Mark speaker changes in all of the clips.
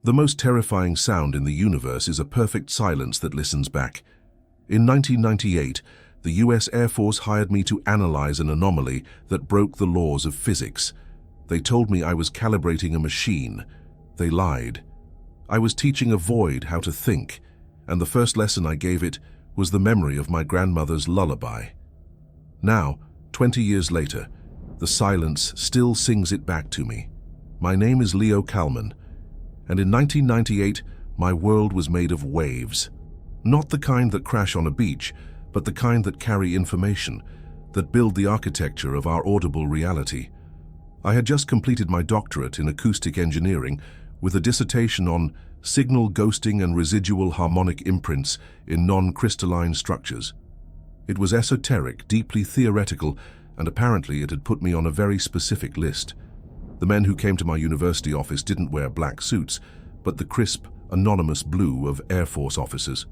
Speaker 1: The most terrifying sound in the universe is a perfect silence that listens back. In 1998, the US Air Force hired me to analyze an anomaly that broke the laws of physics. They told me I was calibrating a machine. They lied. I was teaching a void how to think, and the first lesson I gave it was the memory of my grandmother's lullaby. Now, 20 years later, the silence still sings it back to me. My name is Leo Kalman, and in 1998, my world was made of waves. Not the kind that crash on a beach, but the kind that carry information, that build the architecture of our audible reality. I had just completed my doctorate in acoustic engineering with a dissertation on signal ghosting and residual harmonic imprints in non-crystalline structures. It was esoteric, deeply theoretical, and apparently it had put me on a very specific list. The men who came to my university office didn't wear black suits, but the crisp, anonymous blue of Air Force officers.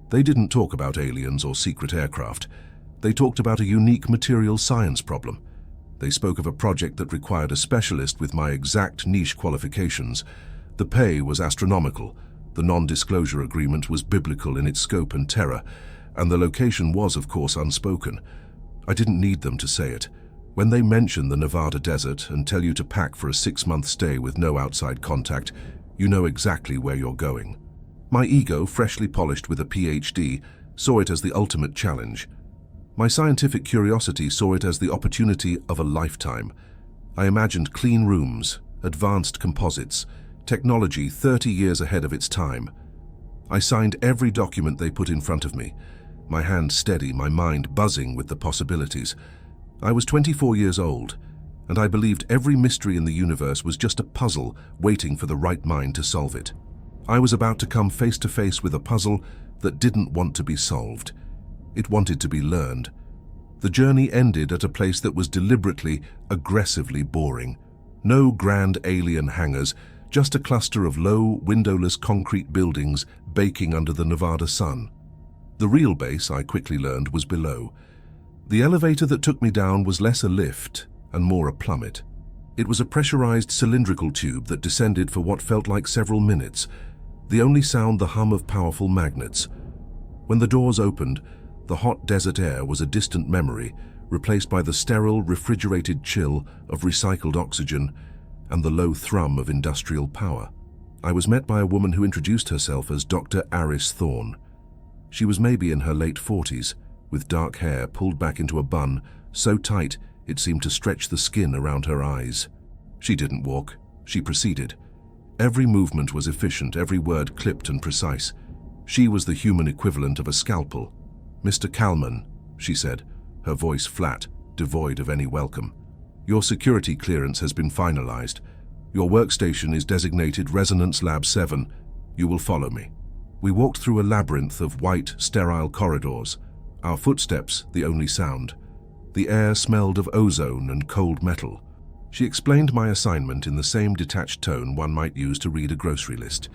Speaker 1: They didn't talk about aliens or secret aircraft. They talked about a unique material science problem. They spoke of a project that required a specialist with my exact niche qualifications. The pay was astronomical, the non-disclosure agreement was biblical in its scope and terror, and the location was, of course, unspoken. I didn't need them to say it. When they mention the Nevada desert and tell you to pack for a 6-month stay with no outside contact, you know exactly where you're going. My ego, freshly polished with a PhD, saw it as the ultimate challenge. My scientific curiosity saw it as the opportunity of a lifetime. I imagined clean rooms, advanced composites, technology 30 years ahead of its time. I signed every document they put in front of me, my hand steady, my mind buzzing with the possibilities. I was 24 years old, and I believed every mystery in the universe was just a puzzle waiting for the right mind to solve it. I was about to come face to face with a puzzle that didn't want to be solved. It wanted to be learned. The journey ended at a place that was deliberately, aggressively boring. No grand alien hangars, just a cluster of low, windowless concrete buildings baking under the Nevada sun. The real base, I quickly learned, was below. The elevator that took me down was less a lift and more a plummet. It was a pressurized cylindrical tube that descended for what felt like several minutes, the only sound the hum of powerful magnets. When the doors opened, the hot desert air was a distant memory, replaced by the sterile, refrigerated chill of recycled oxygen and the low thrum of industrial power. I was met by a woman who introduced herself as Dr. Aris Thorne. She was maybe in her late 40s, with dark hair pulled back into a bun, so tight it seemed to stretch the skin around her eyes. She didn't walk, she proceeded. Every movement was efficient, every word clipped and precise. She was the human equivalent of a scalpel. "Mr. Kalman," she said, her voice flat, devoid of any welcome. "Your security clearance has been finalized. Your workstation is designated Resonance Lab 7. You will follow me." We walked through a labyrinth of white, sterile corridors, our footsteps the only sound. The air smelled of ozone and cold metal. She explained my assignment in the same detached tone one might use to read a grocery list.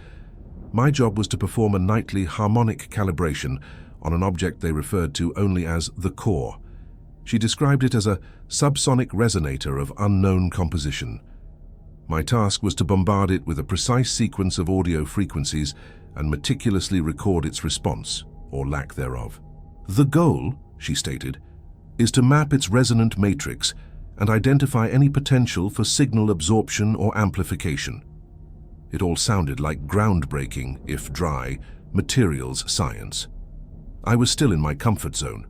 Speaker 1: My job was to perform a nightly harmonic calibration on an object they referred to only as the core. She described it as a subsonic resonator of unknown composition. My task was to bombard it with a precise sequence of audio frequencies and meticulously record its response, or lack thereof. "The goal," she stated, "is to map its resonant matrix and identify any potential for signal absorption or amplification." It all sounded like groundbreaking, if dry, materials science. I was still in my comfort zone.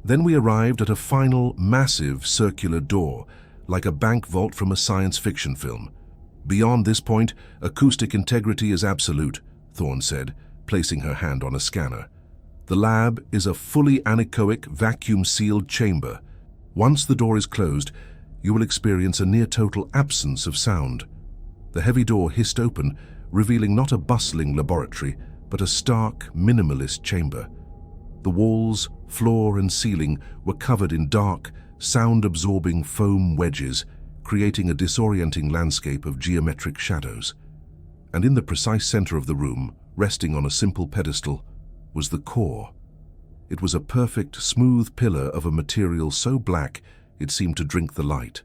Speaker 1: Then we arrived at a final, massive circular door, like a bank vault from a science fiction film. "Beyond this point, acoustic integrity is absolute," Thorne said, placing her hand on a scanner. "The lab is a fully anechoic, vacuum-sealed chamber. Once the door is closed, you will experience a near-total absence of sound." The heavy door hissed open, revealing not a bustling laboratory, but a stark, minimalist chamber. The walls, floor, and ceiling were covered in dark, sound-absorbing foam wedges, creating a disorienting landscape of geometric shadows. And in the precise center of the room, resting on a simple pedestal, was the core. It was a perfect, smooth pillar of a material so black it seemed to drink the light.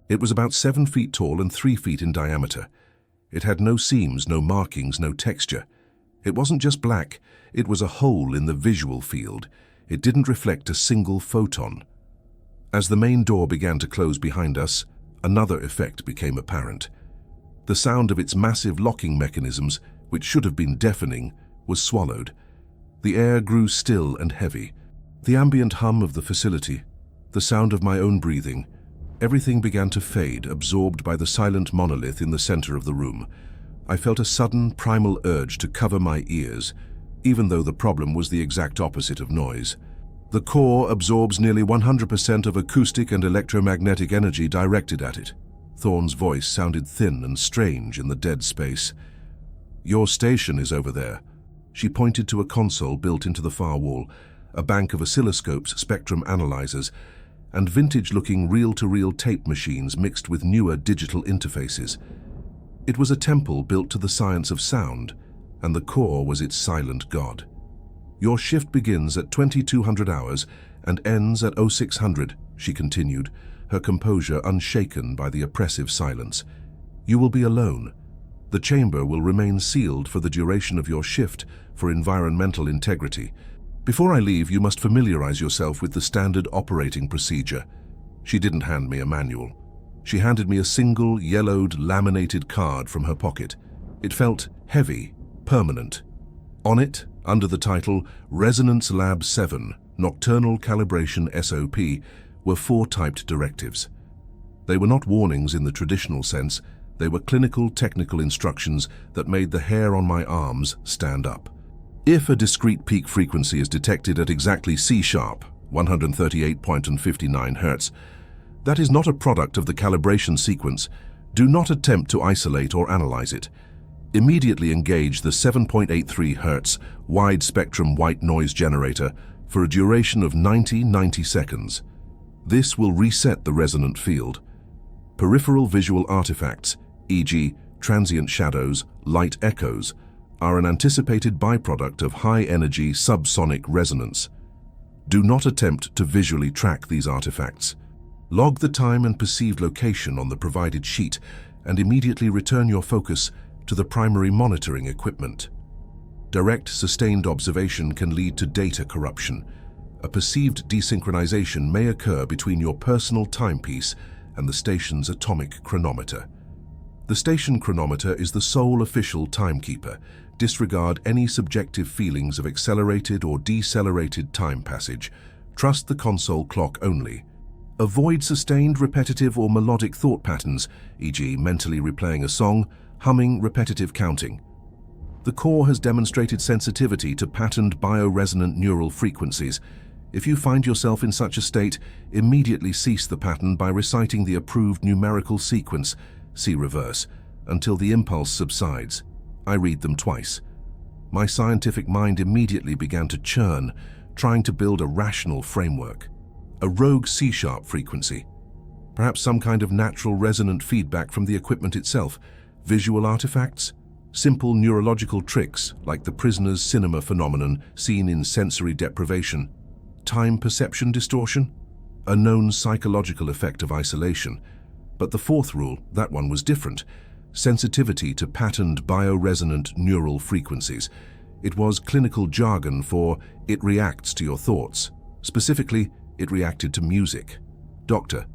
Speaker 1: It was about 7 feet tall and 3 feet in diameter. It had no seams, no markings, no texture. It wasn't just black, it was a hole in the visual field. It didn't reflect a single photon. As the main door began to close behind us, another effect became apparent. The sound of its massive locking mechanisms, which should have been deafening, was swallowed. The air grew still and heavy. The ambient hum of the facility, the sound of my own breathing, everything began to fade, absorbed by the silent monolith in the center of the room. I felt a sudden, primal urge to cover my ears, even though the problem was the exact opposite of noise. The core absorbs nearly 100% of acoustic and electromagnetic energy directed at it. Thorne's voice sounded thin and strange in the dead space. "Your station is over there." She pointed to a console built into the far wall, a bank of oscilloscopes, spectrum analyzers, and vintage-looking reel-to-reel tape machines mixed with newer digital interfaces. It was a temple built to the science of sound, and the core was its silent god. "Your shift begins at 2200 hours and ends at 0600, she continued, her composure unshaken by the oppressive silence. "You will be alone. The chamber will remain sealed for the duration of your shift for environmental integrity. Before I leave, you must familiarize yourself with the standard operating procedure." She didn't hand me a manual. She handed me a single, yellowed, laminated card from her pocket. It felt heavy, permanent. On it, under the title Resonance Lab 7, Nocturnal Calibration SOP, were 4 typed directives. They were not warnings in the traditional sense, they were clinical, technical instructions that made the hair on my arms stand up. If a discrete peak frequency is detected at exactly C-sharp, 138.59 Hz, that is not a product of the calibration sequence. Do not attempt to isolate or analyze it. Immediately engage the 7.83 Hz wide-spectrum white noise generator for a duration of 90 seconds. This will reset the resonant field. Peripheral visual artifacts, e.g., transient shadows, light echoes, are an anticipated byproduct of high-energy subsonic resonance. Do not attempt to visually track these artifacts. Log the time and perceived location on the provided sheet and immediately return your focus to the primary monitoring equipment. Direct, sustained observation can lead to data corruption. A perceived desynchronization may occur between your personal timepiece and the station's atomic chronometer. The station chronometer is the sole official timekeeper. Disregard any subjective feelings of accelerated or decelerated time passage. Trust the console clock only. Avoid sustained, repetitive, or melodic thought patterns, e.g., mentally replaying a song, humming, repetitive counting. The core has demonstrated sensitivity to patterned bioresonant neural frequencies. If you find yourself in such a state, immediately cease the pattern by reciting the approved numerical sequence, see reverse, until the impulse subsides. I read them twice. My scientific mind immediately began to churn, trying to build a rational framework. A rogue C-sharp frequency. Perhaps some kind of natural resonant feedback from the equipment itself. Visual artifacts? Simple neurological tricks like the prisoner's cinema phenomenon seen in sensory deprivation. Time perception distortion? A known psychological effect of isolation. But the 4th rule, that one was different. Sensitivity to patterned bioresonant neural frequencies. It was clinical jargon for it reacts to your thoughts. Specifically, it reacted to music. "Doctor."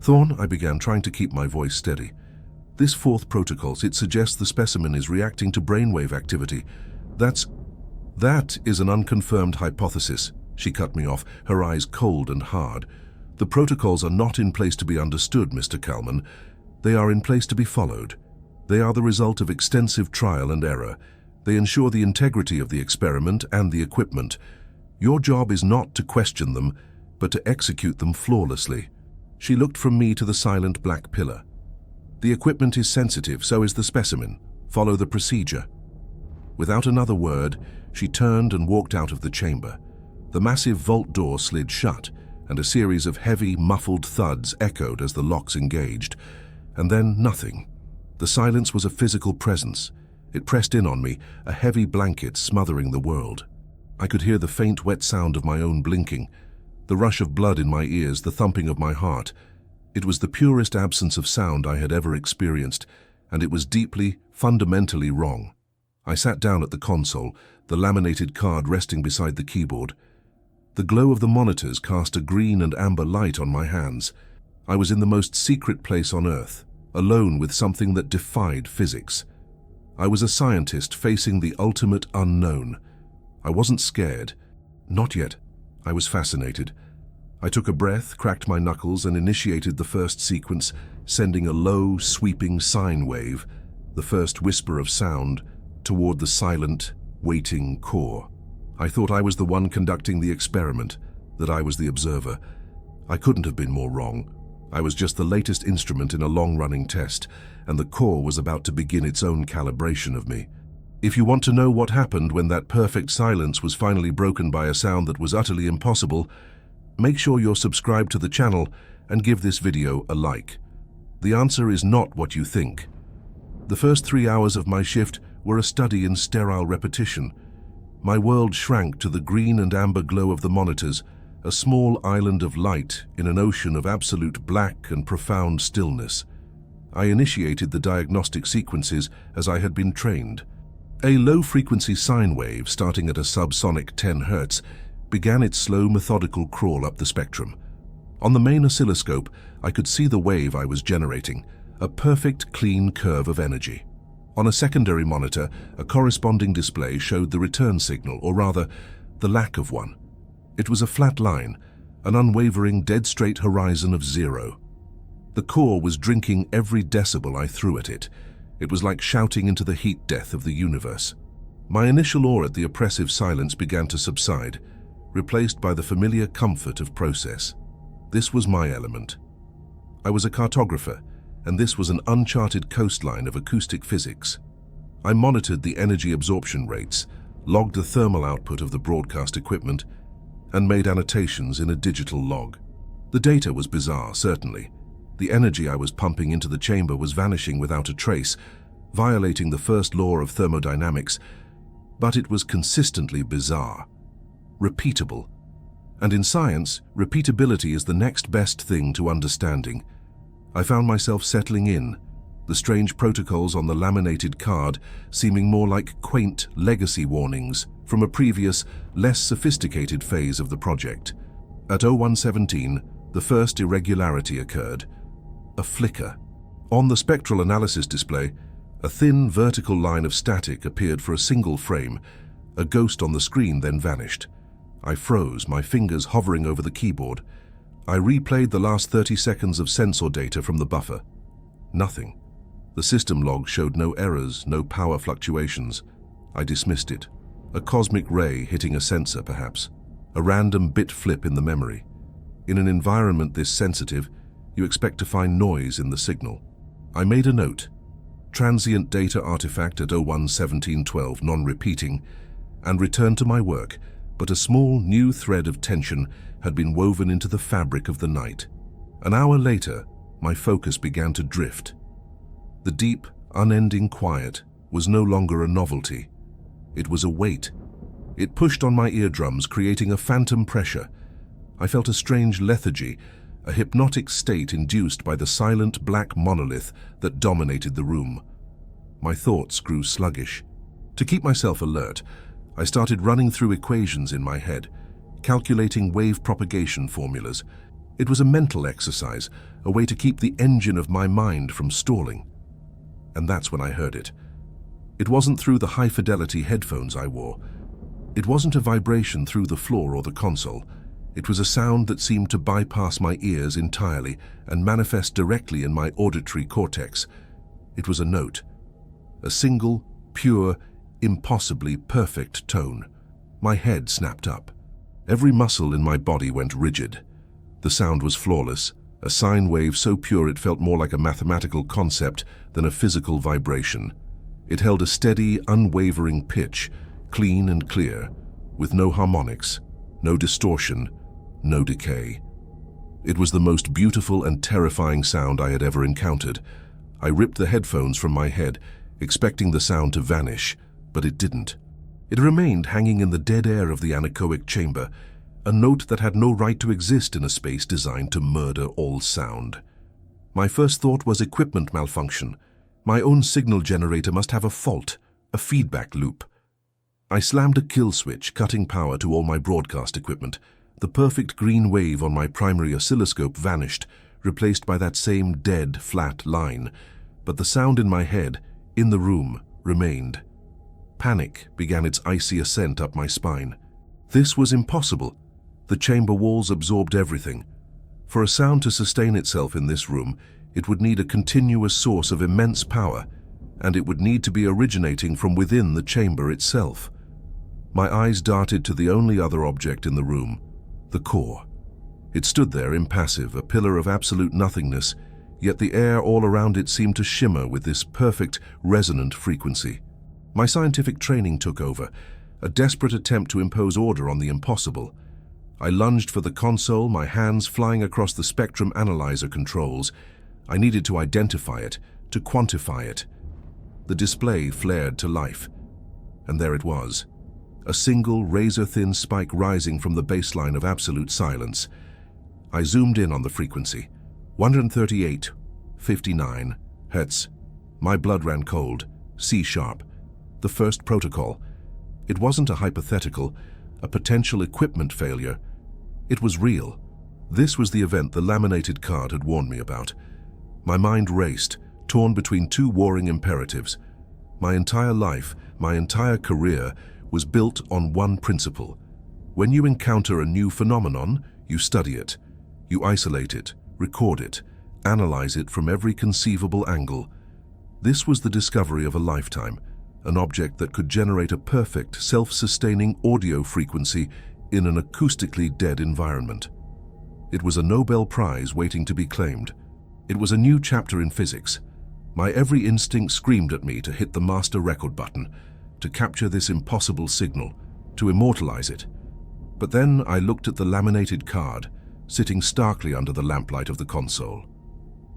Speaker 1: "Thorne," I began, trying to keep my voice steady. "This 4th protocol, it suggests the specimen is reacting to brainwave activity. That is an unconfirmed hypothesis." She cut me off, her eyes cold and hard. "The protocols are not in place to be understood, Mr. Kalman. They are in place to be followed. They are the result of extensive trial and error. They ensure the integrity of the experiment and the equipment. Your job is not to question them, but to execute them flawlessly." She looked from me to the silent black pillar. "The equipment is sensitive, so is the specimen. Follow the procedure." Without another word, she turned and walked out of the chamber. The massive vault door slid shut, and a series of heavy, muffled thuds echoed as the locks engaged. And then nothing. The silence was a physical presence. It pressed in on me, a heavy blanket smothering the world. I could hear the faint, wet sound of my own blinking, the rush of blood in my ears, the thumping of my heart. It was the purest absence of sound I had ever experienced, and it was deeply, fundamentally wrong. I sat down at the console, the laminated card resting beside the keyboard. The glow of the monitors cast a green and amber light on my hands. I was in the most secret place on Earth, alone with something that defied physics. I was a scientist facing the ultimate unknown. I wasn't scared. Not yet. I was fascinated. I took a breath, cracked my knuckles, and initiated the first sequence, sending a low, sweeping sine wave, the first whisper of sound, toward the silent, waiting core. I thought I was the one conducting the experiment, that I was the observer. I couldn't have been more wrong. I was just the latest instrument in a long-running test, and the core was about to begin its own calibration of me. If you want to know what happened when that perfect silence was finally broken by a sound that was utterly impossible, make sure you're subscribed to the channel and give this video a like. The answer is not what you think. The first 3 hours of my shift were a study in sterile repetition. My world shrank to the green and amber glow of the monitors, a small island of light in an ocean of absolute black and profound stillness. I initiated the diagnostic sequences as I had been trained. A low-frequency sine wave, starting at a subsonic 10 Hz, began its slow, methodical crawl up the spectrum. On the main oscilloscope, I could see the wave I was generating, a perfect, clean curve of energy. On a secondary monitor, a corresponding display showed the return signal, or rather, the lack of one. It was a flat line, an unwavering, dead-straight horizon of zero. The core was drinking every decibel I threw at it. It was like shouting into the heat death of the universe. My initial awe at the oppressive silence began to subside, replaced by the familiar comfort of process. This was my element. I was a cartographer, and this was an uncharted coastline of acoustic physics. I monitored the energy absorption rates, logged the thermal output of the broadcast equipment, and made annotations in a digital log. The data was bizarre, certainly. The energy I was pumping into the chamber was vanishing without a trace, violating the first law of thermodynamics, but it was consistently bizarre, repeatable. And in science, repeatability is the next best thing to understanding. I found myself settling in, the strange protocols on the laminated card seeming more like quaint legacy warnings from a previous, less sophisticated phase of the project. At 0117, the first irregularity occurred. A flicker. On the spectral analysis display, a thin vertical line of static appeared for a single frame. A ghost on the screen then vanished. I froze, my fingers hovering over the keyboard. I replayed the last 30 seconds of sensor data from the buffer. Nothing. The system log showed no errors, no power fluctuations. I dismissed it. A cosmic ray hitting a sensor, perhaps. A random bit flip in the memory. In an environment this sensitive, you expect to find noise in the signal. I made a note. Transient data artifact at 011712, non-repeating, and returned to my work, but a small new thread of tension had been woven into the fabric of the night. An hour later, my focus began to drift. The deep, unending quiet was no longer a novelty. It was a weight. It pushed on my eardrums, creating a phantom pressure. I felt a strange lethargy, a hypnotic state induced by the silent black monolith that dominated the room. My thoughts grew sluggish. To keep myself alert, I started running through equations in my head, calculating wave propagation formulas. It was a mental exercise, a way to keep the engine of my mind from stalling. And that's when I heard it. It wasn't through the high-fidelity headphones I wore. It wasn't a vibration through the floor or the console. It was a sound that seemed to bypass my ears entirely and manifest directly in my auditory cortex. It was a note. A single, pure, impossibly perfect tone. My head snapped up. Every muscle in my body went rigid. The sound was flawless, a sine wave so pure it felt more like a mathematical concept than a physical vibration. It held a steady, unwavering pitch, clean and clear, with no harmonics, no distortion, no decay. It was the most beautiful and terrifying sound I had ever encountered. I ripped the headphones from my head, expecting the sound to vanish, but it didn't. It remained hanging in the dead air of the anechoic chamber, a note that had no right to exist in a space designed to murder all sound. My first thought was equipment malfunction, My own signal generator must have a fault, a feedback loop. I slammed a kill switch, cutting power to all my broadcast equipment. The perfect green wave on my primary oscilloscope vanished, replaced by that same dead, flat line. But the sound in my head, in the room, remained. Panic began its icy ascent up my spine. This was impossible. The chamber walls absorbed everything. For a sound to sustain itself in this room, it would need a continuous source of immense power, and it would need to be originating from within the chamber itself. My eyes darted to the only other object in the room, the core. It stood there impassive, a pillar of absolute nothingness, yet the air all around it seemed to shimmer with this perfect, resonant frequency. My scientific training took over, a desperate attempt to impose order on the impossible. I lunged for the console, my hands flying across the spectrum analyzer controls. I needed to identify it, to quantify it. The display flared to life, and there it was. A single razor-thin spike rising from the baseline of absolute silence. I zoomed in on the frequency. 138.59 Hertz. My blood ran cold. C-sharp. The first protocol. It wasn't a hypothetical, a potential equipment failure. It was real. This was the event the laminated card had warned me about. My mind raced, torn between two warring imperatives. My entire life, my entire career, was built on one principle. When you encounter a new phenomenon, you study it. You isolate it, record it, analyze it from every conceivable angle. This was the discovery of a lifetime, an object that could generate a perfect, self-sustaining audio frequency in an acoustically dead environment. It was a Nobel Prize waiting to be claimed. It was a new chapter in physics. My every instinct screamed at me to hit the master record button, to capture this impossible signal, to immortalize it. But then I looked at the laminated card, sitting starkly under the lamplight of the console.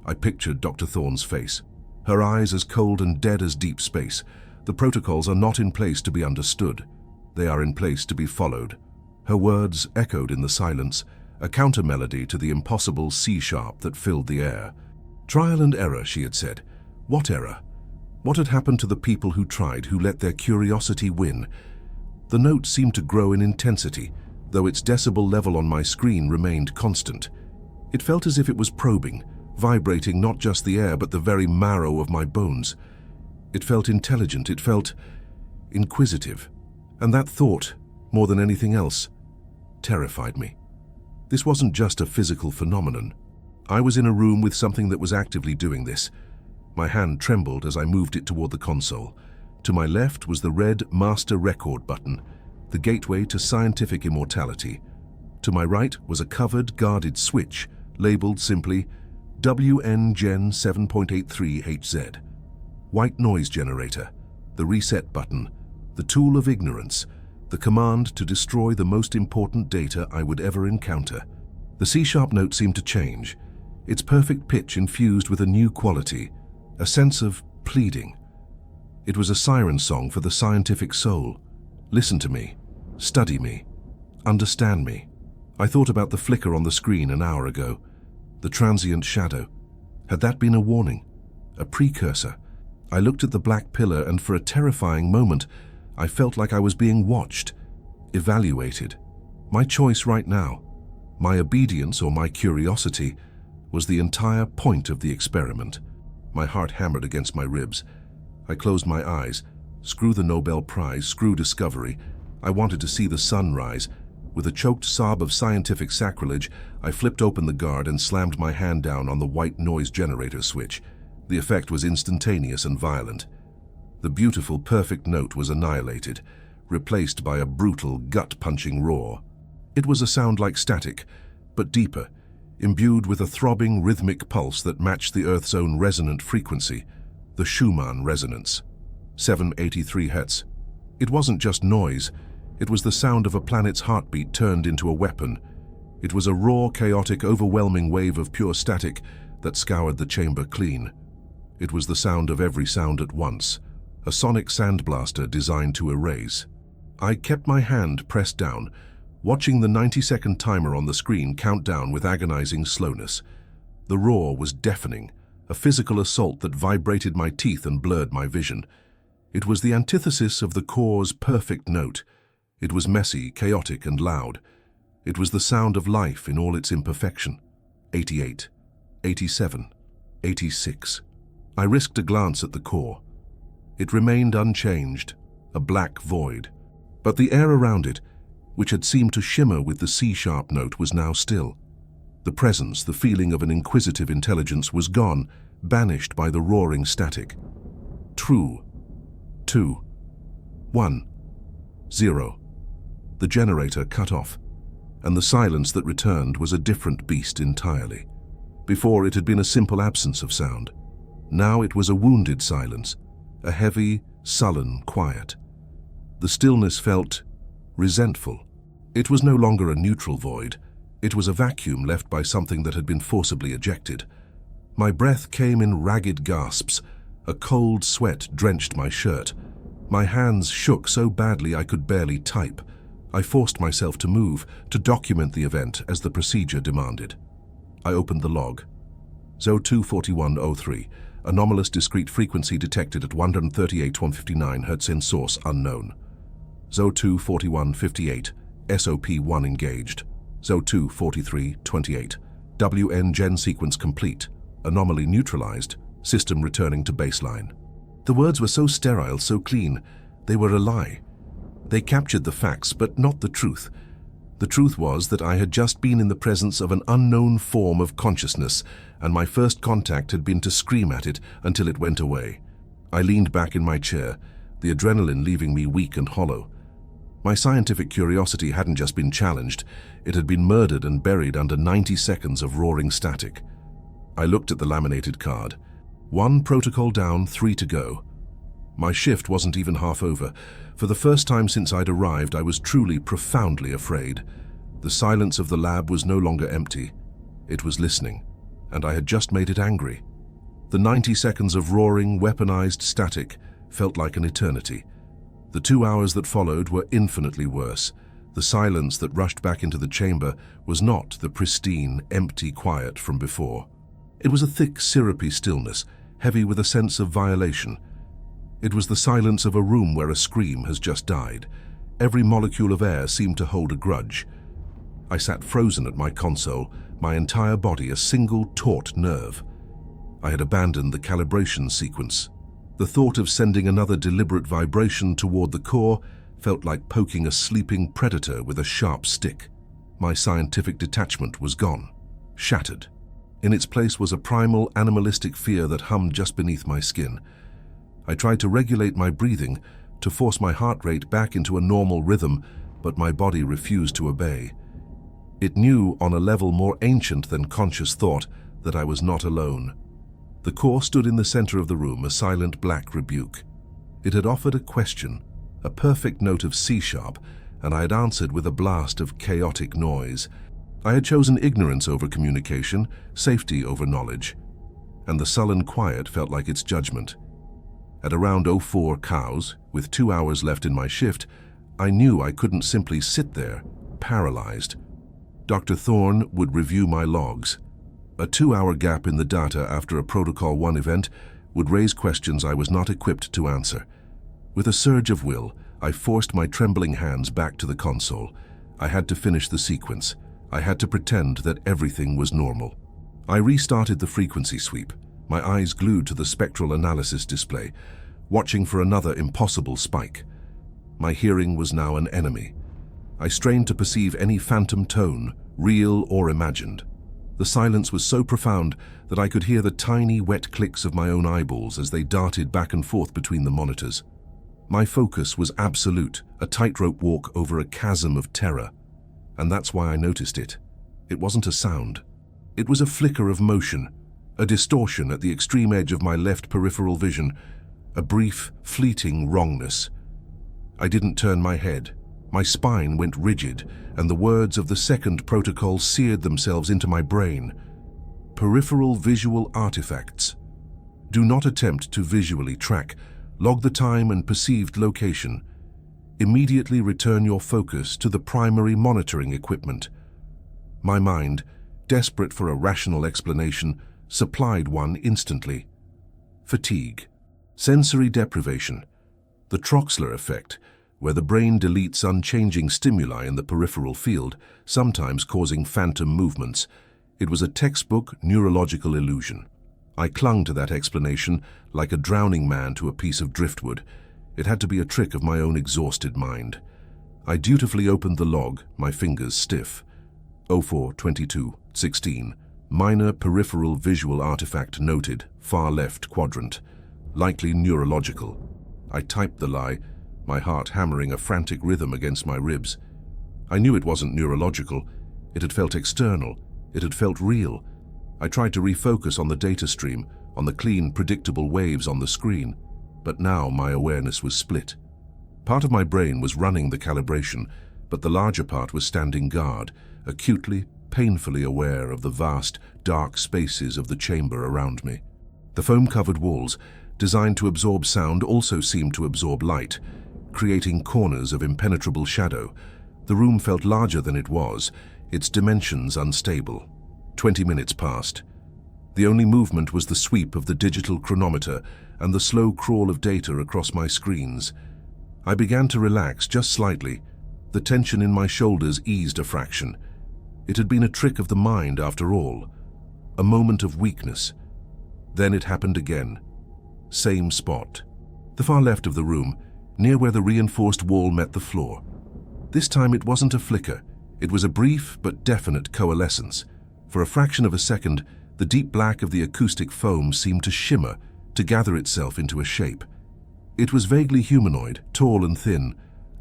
Speaker 1: I pictured Dr. Thorne's face, her eyes as cold and dead as deep space. The protocols are not in place to be understood. They are in place to be followed. Her words echoed in the silence, a counter-melody to the impossible C-sharp that filled the air. Trial and error, she had said. What error? What had happened to the people who tried, who let their curiosity win? The note seemed to grow in intensity, though its decibel level on my screen remained constant. It felt as if it was probing, vibrating not just the air but the very marrow of my bones. It felt intelligent, it felt inquisitive. And that thought, more than anything else, terrified me. This wasn't just a physical phenomenon. I was in a room with something that was actively doing this. My hand trembled as I moved it toward the console. To my left was the red Master Record button, the gateway to scientific immortality. To my right was a covered, guarded switch, labeled simply WN Gen 7.83HZ. White noise generator, the reset button, the tool of ignorance, the command to destroy the most important data I would ever encounter. The C-sharp note seemed to change, its perfect pitch infused with a new quality, a sense of pleading. It was a siren song for the scientific soul. Listen to me, study me, understand me. I thought about the flicker on the screen an hour ago, the transient shadow. Had that been a warning, a precursor? I looked at the black pillar and for a terrifying moment, I felt like I was being watched, evaluated. My choice right now, my obedience or my curiosity, was the entire point of the experiment. My heart hammered against my ribs. I closed my eyes. Screw the Nobel Prize, screw discovery. I wanted to see the sun rise. With a choked sob of scientific sacrilege, I flipped open the guard and slammed my hand down on the white noise generator switch. The effect was instantaneous and violent. The beautiful, perfect note was annihilated, replaced by a brutal, gut-punching roar. It was a sound like static, but deeper, imbued with a throbbing, rhythmic pulse that matched the Earth's own resonant frequency, the Schumann resonance. 783 Hertz. It wasn't just noise, it was the sound of a planet's heartbeat turned into a weapon. It was a raw, chaotic, overwhelming wave of pure static that scoured the chamber clean. It was the sound of every sound at once, a sonic sandblaster designed to erase. I kept my hand pressed down, watching the 90-second timer on the screen count down with agonizing slowness. The roar was deafening, a physical assault that vibrated my teeth and blurred my vision. It was the antithesis of the core's perfect note. It was messy, chaotic, and loud. It was the sound of life in all its imperfection. 88, 87, 86. I risked a glance at the core. It remained unchanged, a black void. But the air around it, which had seemed to shimmer with the C-sharp note, was now still. The presence, the feeling of an inquisitive intelligence was gone, banished by the roaring static. True. 2. 1. 0. The generator cut off, and the silence that returned was a different beast entirely. Before, it had been a simple absence of sound. Now it was a wounded silence, a heavy, sullen quiet. The stillness felt resentful. It was no longer a neutral void. It was a vacuum left by something that had been forcibly ejected. My breath came in ragged gasps. A cold sweat drenched my shirt. My hands shook so badly I could barely type. I forced myself to move, to document the event as the procedure demanded. I opened the log. ZO24103, anomalous discrete frequency detected at 138.159 Hz in source unknown. ZO24158, SOP1 engaged. ZO24328, WN gen sequence complete, anomaly neutralized, system returning to baseline. The words were so sterile, so clean. They were a lie. They captured the facts, but not the truth. The truth was that I had just been in the presence of an unknown form of consciousness, and my first contact had been to scream at it until it went away. I leaned back in my chair, the adrenaline leaving me weak and hollow. My scientific curiosity hadn't just been challenged, it had been murdered and buried under 90 seconds of roaring static. I looked at the laminated card. 1 protocol down, 3 to go. My shift wasn't even half over. For the first time since I'd arrived, I was truly, profoundly afraid. The silence of the lab was no longer empty. It was listening, and I had just made it angry. The 90 seconds of roaring, weaponized static felt like an eternity. The 2 hours that followed were infinitely worse. The silence that rushed back into the chamber was not the pristine, empty quiet from before. It was a thick, syrupy stillness, heavy with a sense of violation. It was the silence of a room where a scream has just died. Every molecule of air seemed to hold a grudge. I sat frozen at my console, my entire body a single taut nerve. I had abandoned the calibration sequence. The thought of sending another deliberate vibration toward the core felt like poking a sleeping predator with a sharp stick. My scientific detachment was gone, shattered. In its place was a primal, animalistic fear that hummed just beneath my skin. I tried to regulate my breathing, to force my heart rate back into a normal rhythm, but my body refused to obey. It knew, on a level more ancient than conscious thought, that I was not alone. The core stood in the center of the room, a silent black rebuke. It had offered a question, a perfect note of C-sharp, and I had answered with a blast of chaotic noise. I had chosen ignorance over communication, safety over knowledge, and the sullen quiet felt like its judgment. At around 04 cows, with 2 hours left in my shift, I knew I couldn't simply sit there, paralyzed. Dr. Thorne would review my logs. A 2-hour gap in the data after a Protocol 1 event would raise questions I was not equipped to answer. With a surge of will, I forced my trembling hands back to the console. I had to finish the sequence. I had to pretend that everything was normal. I restarted the frequency sweep, my eyes glued to the spectral analysis display, watching for another impossible spike. My hearing was now an enemy. I strained to perceive any phantom tone, real or imagined. The silence was so profound that I could hear the tiny, wet clicks of my own eyeballs as they darted back and forth between the monitors. My focus was absolute, a tightrope walk over a chasm of terror. And that's why I noticed it. It wasn't a sound. It was a flicker of motion, a distortion at the extreme edge of my left peripheral vision, a brief, fleeting wrongness. I didn't turn my head. My spine went rigid, and the words of the second protocol seared themselves into my brain. Peripheral visual artifacts. Do not attempt to visually track. Log the time and perceived location. Immediately return your focus to the primary monitoring equipment. My mind, desperate for a rational explanation, supplied one instantly. Fatigue. Sensory deprivation. The Troxler effect, where the brain deletes unchanging stimuli in the peripheral field, sometimes causing phantom movements. It was a textbook neurological illusion. I clung to that explanation like a drowning man to a piece of driftwood. It had to be a trick of my own exhausted mind. I dutifully opened the log, my fingers stiff. 04-22-16. Minor peripheral visual artifact noted, far left quadrant. Likely neurological. I typed the lie, my heart hammering a frantic rhythm against my ribs. I knew it wasn't neurological. It had felt external. It had felt real. I tried to refocus on the data stream, on the clean, predictable waves on the screen. But now my awareness was split. Part of my brain was running the calibration, but the larger part was standing guard, acutely, painfully aware of the vast, dark spaces of the chamber around me. The foam-covered walls, designed to absorb sound, also seemed to absorb light, creating corners of impenetrable shadow. The room felt larger than it was, its dimensions unstable. 20 minutes passed. The only movement was the sweep of the digital chronometer and the slow crawl of data across my screens. I began to relax just slightly. The tension in my shoulders eased a fraction. It had been a trick of the mind after all. A moment of weakness. Then it happened again. Same spot. The far left of the room, near where the reinforced wall met the floor. This time it wasn't a flicker. It was a brief but definite coalescence. For a fraction of a second, the deep black of the acoustic foam seemed to shimmer, to gather itself into a shape. It was vaguely humanoid, tall and thin,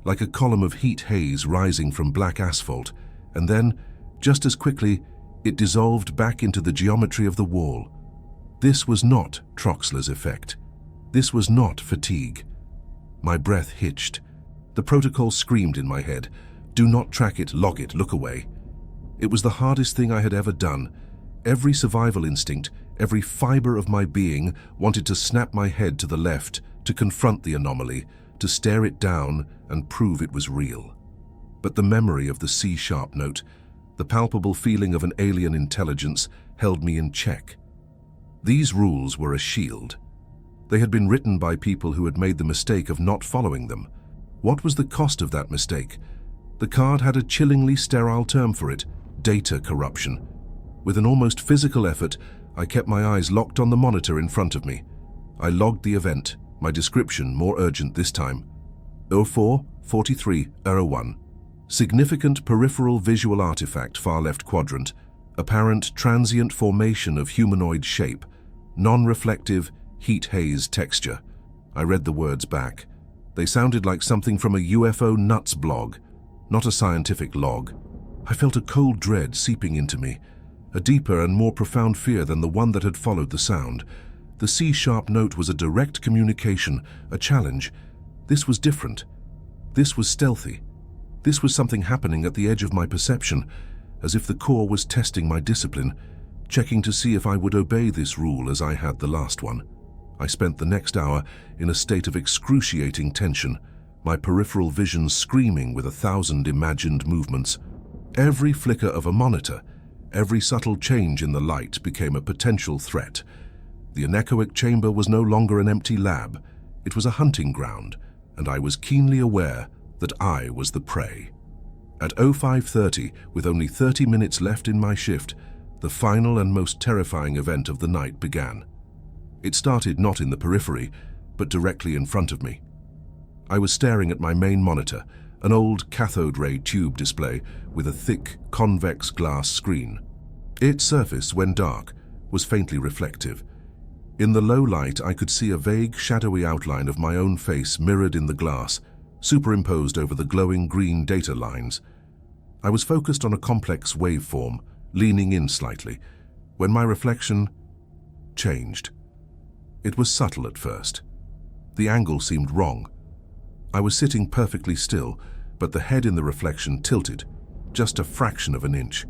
Speaker 1: like a column of heat haze rising from black asphalt, and then, just as quickly, it dissolved back into the geometry of the wall. This was not Troxler's effect. This was not fatigue. My breath hitched. The protocol screamed in my head, "Do not track it, log it, look away." It was the hardest thing I had ever done. Every survival instinct, every fiber of my being wanted to snap my head to the left, to confront the anomaly, to stare it down and prove it was real. But the memory of the C-sharp note, the palpable feeling of an alien intelligence, held me in check. These rules were a shield. They had been written by people who had made the mistake of not following them. What was the cost of that mistake? The card had a chillingly sterile term for it: data corruption. With an almost physical effort, I kept my eyes locked on the monitor in front of me. I logged the event, my description more urgent this time. 04-43-01. Significant peripheral visual artifact, far left quadrant. Apparent transient formation of humanoid shape. Non-reflective, heat haze texture. I read the words back. They sounded like something from a UFO nuts blog, not a scientific log. I felt a cold dread seeping into me, a deeper and more profound fear than the one that had followed the sound. The C-sharp note was a direct communication, a challenge. This was different. This was stealthy. This was something happening at the edge of my perception, as if the core was testing my discipline, checking to see if I would obey this rule as I had the last one. I spent the next hour in a state of excruciating tension, my peripheral vision screaming with 1,000 imagined movements. Every flicker of a monitor, every subtle change in the light became a potential threat. The anechoic chamber was no longer an empty lab. It was a hunting ground, and I was keenly aware that I was the prey. At 05:30, with only 30 minutes left in my shift, the final and most terrifying event of the night began. It started not in the periphery, but directly in front of me. I was staring at my main monitor, an old cathode ray tube display with a thick, convex glass screen. Its surface, when dark, was faintly reflective. In the low light, I could see a vague, shadowy outline of my own face mirrored in the glass, superimposed over the glowing green data lines. I was focused on a complex waveform, leaning in slightly, when my reflection changed. It was subtle at first. The angle seemed wrong. I was sitting perfectly still, but the head in the reflection tilted, just a fraction of an inch.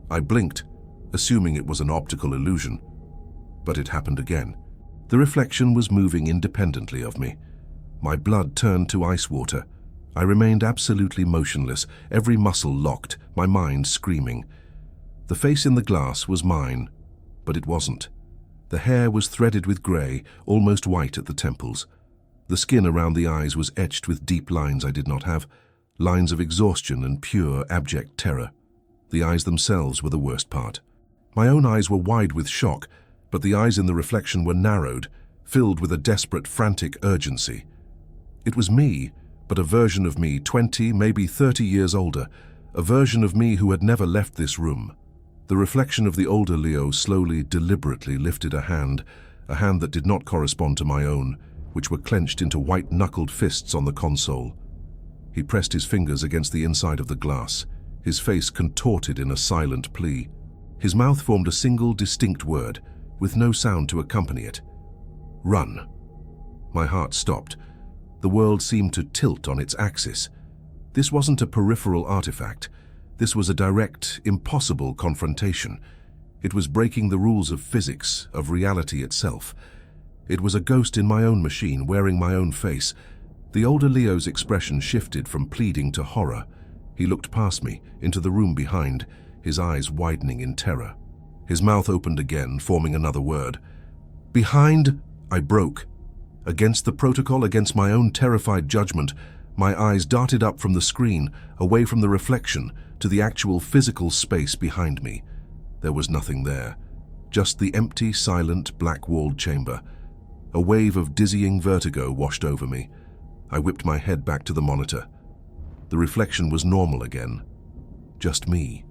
Speaker 1: I blinked, assuming it was an optical illusion. But it happened again. The reflection was moving independently of me. My blood turned to ice water. I remained absolutely motionless, every muscle locked, my mind screaming. The face in the glass was mine, but it wasn't. The hair was threaded with grey, almost white at the temples. The skin around the eyes was etched with deep lines I did not have, lines of exhaustion and pure, abject terror. The eyes themselves were the worst part. My own eyes were wide with shock, but the eyes in the reflection were narrowed, filled with a desperate, frantic urgency. It was me, but a version of me 20, maybe 30 years older, a version of me who had never left this room. The reflection of the older Leo slowly, deliberately lifted a hand that did not correspond to my own, which were clenched into white-knuckled fists on the console. He pressed his fingers against the inside of the glass, his face contorted in a silent plea. His mouth formed a single, distinct word, with no sound to accompany it. Run. My heart stopped. The world seemed to tilt on its axis. This wasn't a peripheral artifact. This was a direct, impossible confrontation. It was breaking the rules of physics, of reality itself. It was a ghost in my own machine, wearing my own face. The older Leo's expression shifted from pleading to horror. He looked past me, into the room behind, his eyes widening in terror. His mouth opened again, forming another word. Behind, I broke. Against the protocol, against my own terrified judgment, my eyes darted up from the screen, away from the reflection, to the actual physical space behind me. There was nothing there. Just the empty, silent, black-walled chamber. A wave of dizzying vertigo washed over me. I whipped my head back to the monitor. The reflection was normal again. Just me.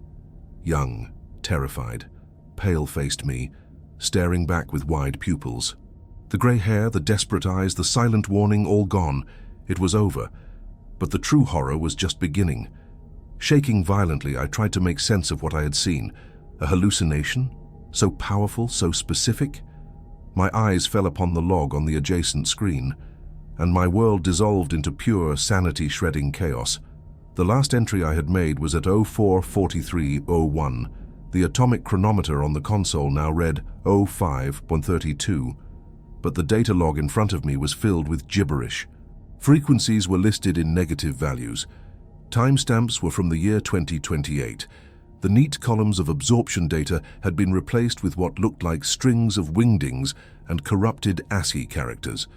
Speaker 1: Young, terrified, pale-faced me, staring back with wide pupils. The grey hair, the desperate eyes, the silent warning, all gone. It was over. But the true horror was just beginning. Shaking violently, I tried to make sense of what I had seen. A hallucination? So powerful, so specific? My eyes fell upon the log on the adjacent screen, and my world dissolved into pure, sanity-shredding chaos. The last entry I had made was at 04:43:01. The atomic chronometer on the console now read 05:132, but the data log in front of me was filled with gibberish. Frequencies were listed in negative values. Timestamps were from the year 2028. The neat columns of absorption data had been replaced with what looked like strings of wingdings and corrupted ASCII characters.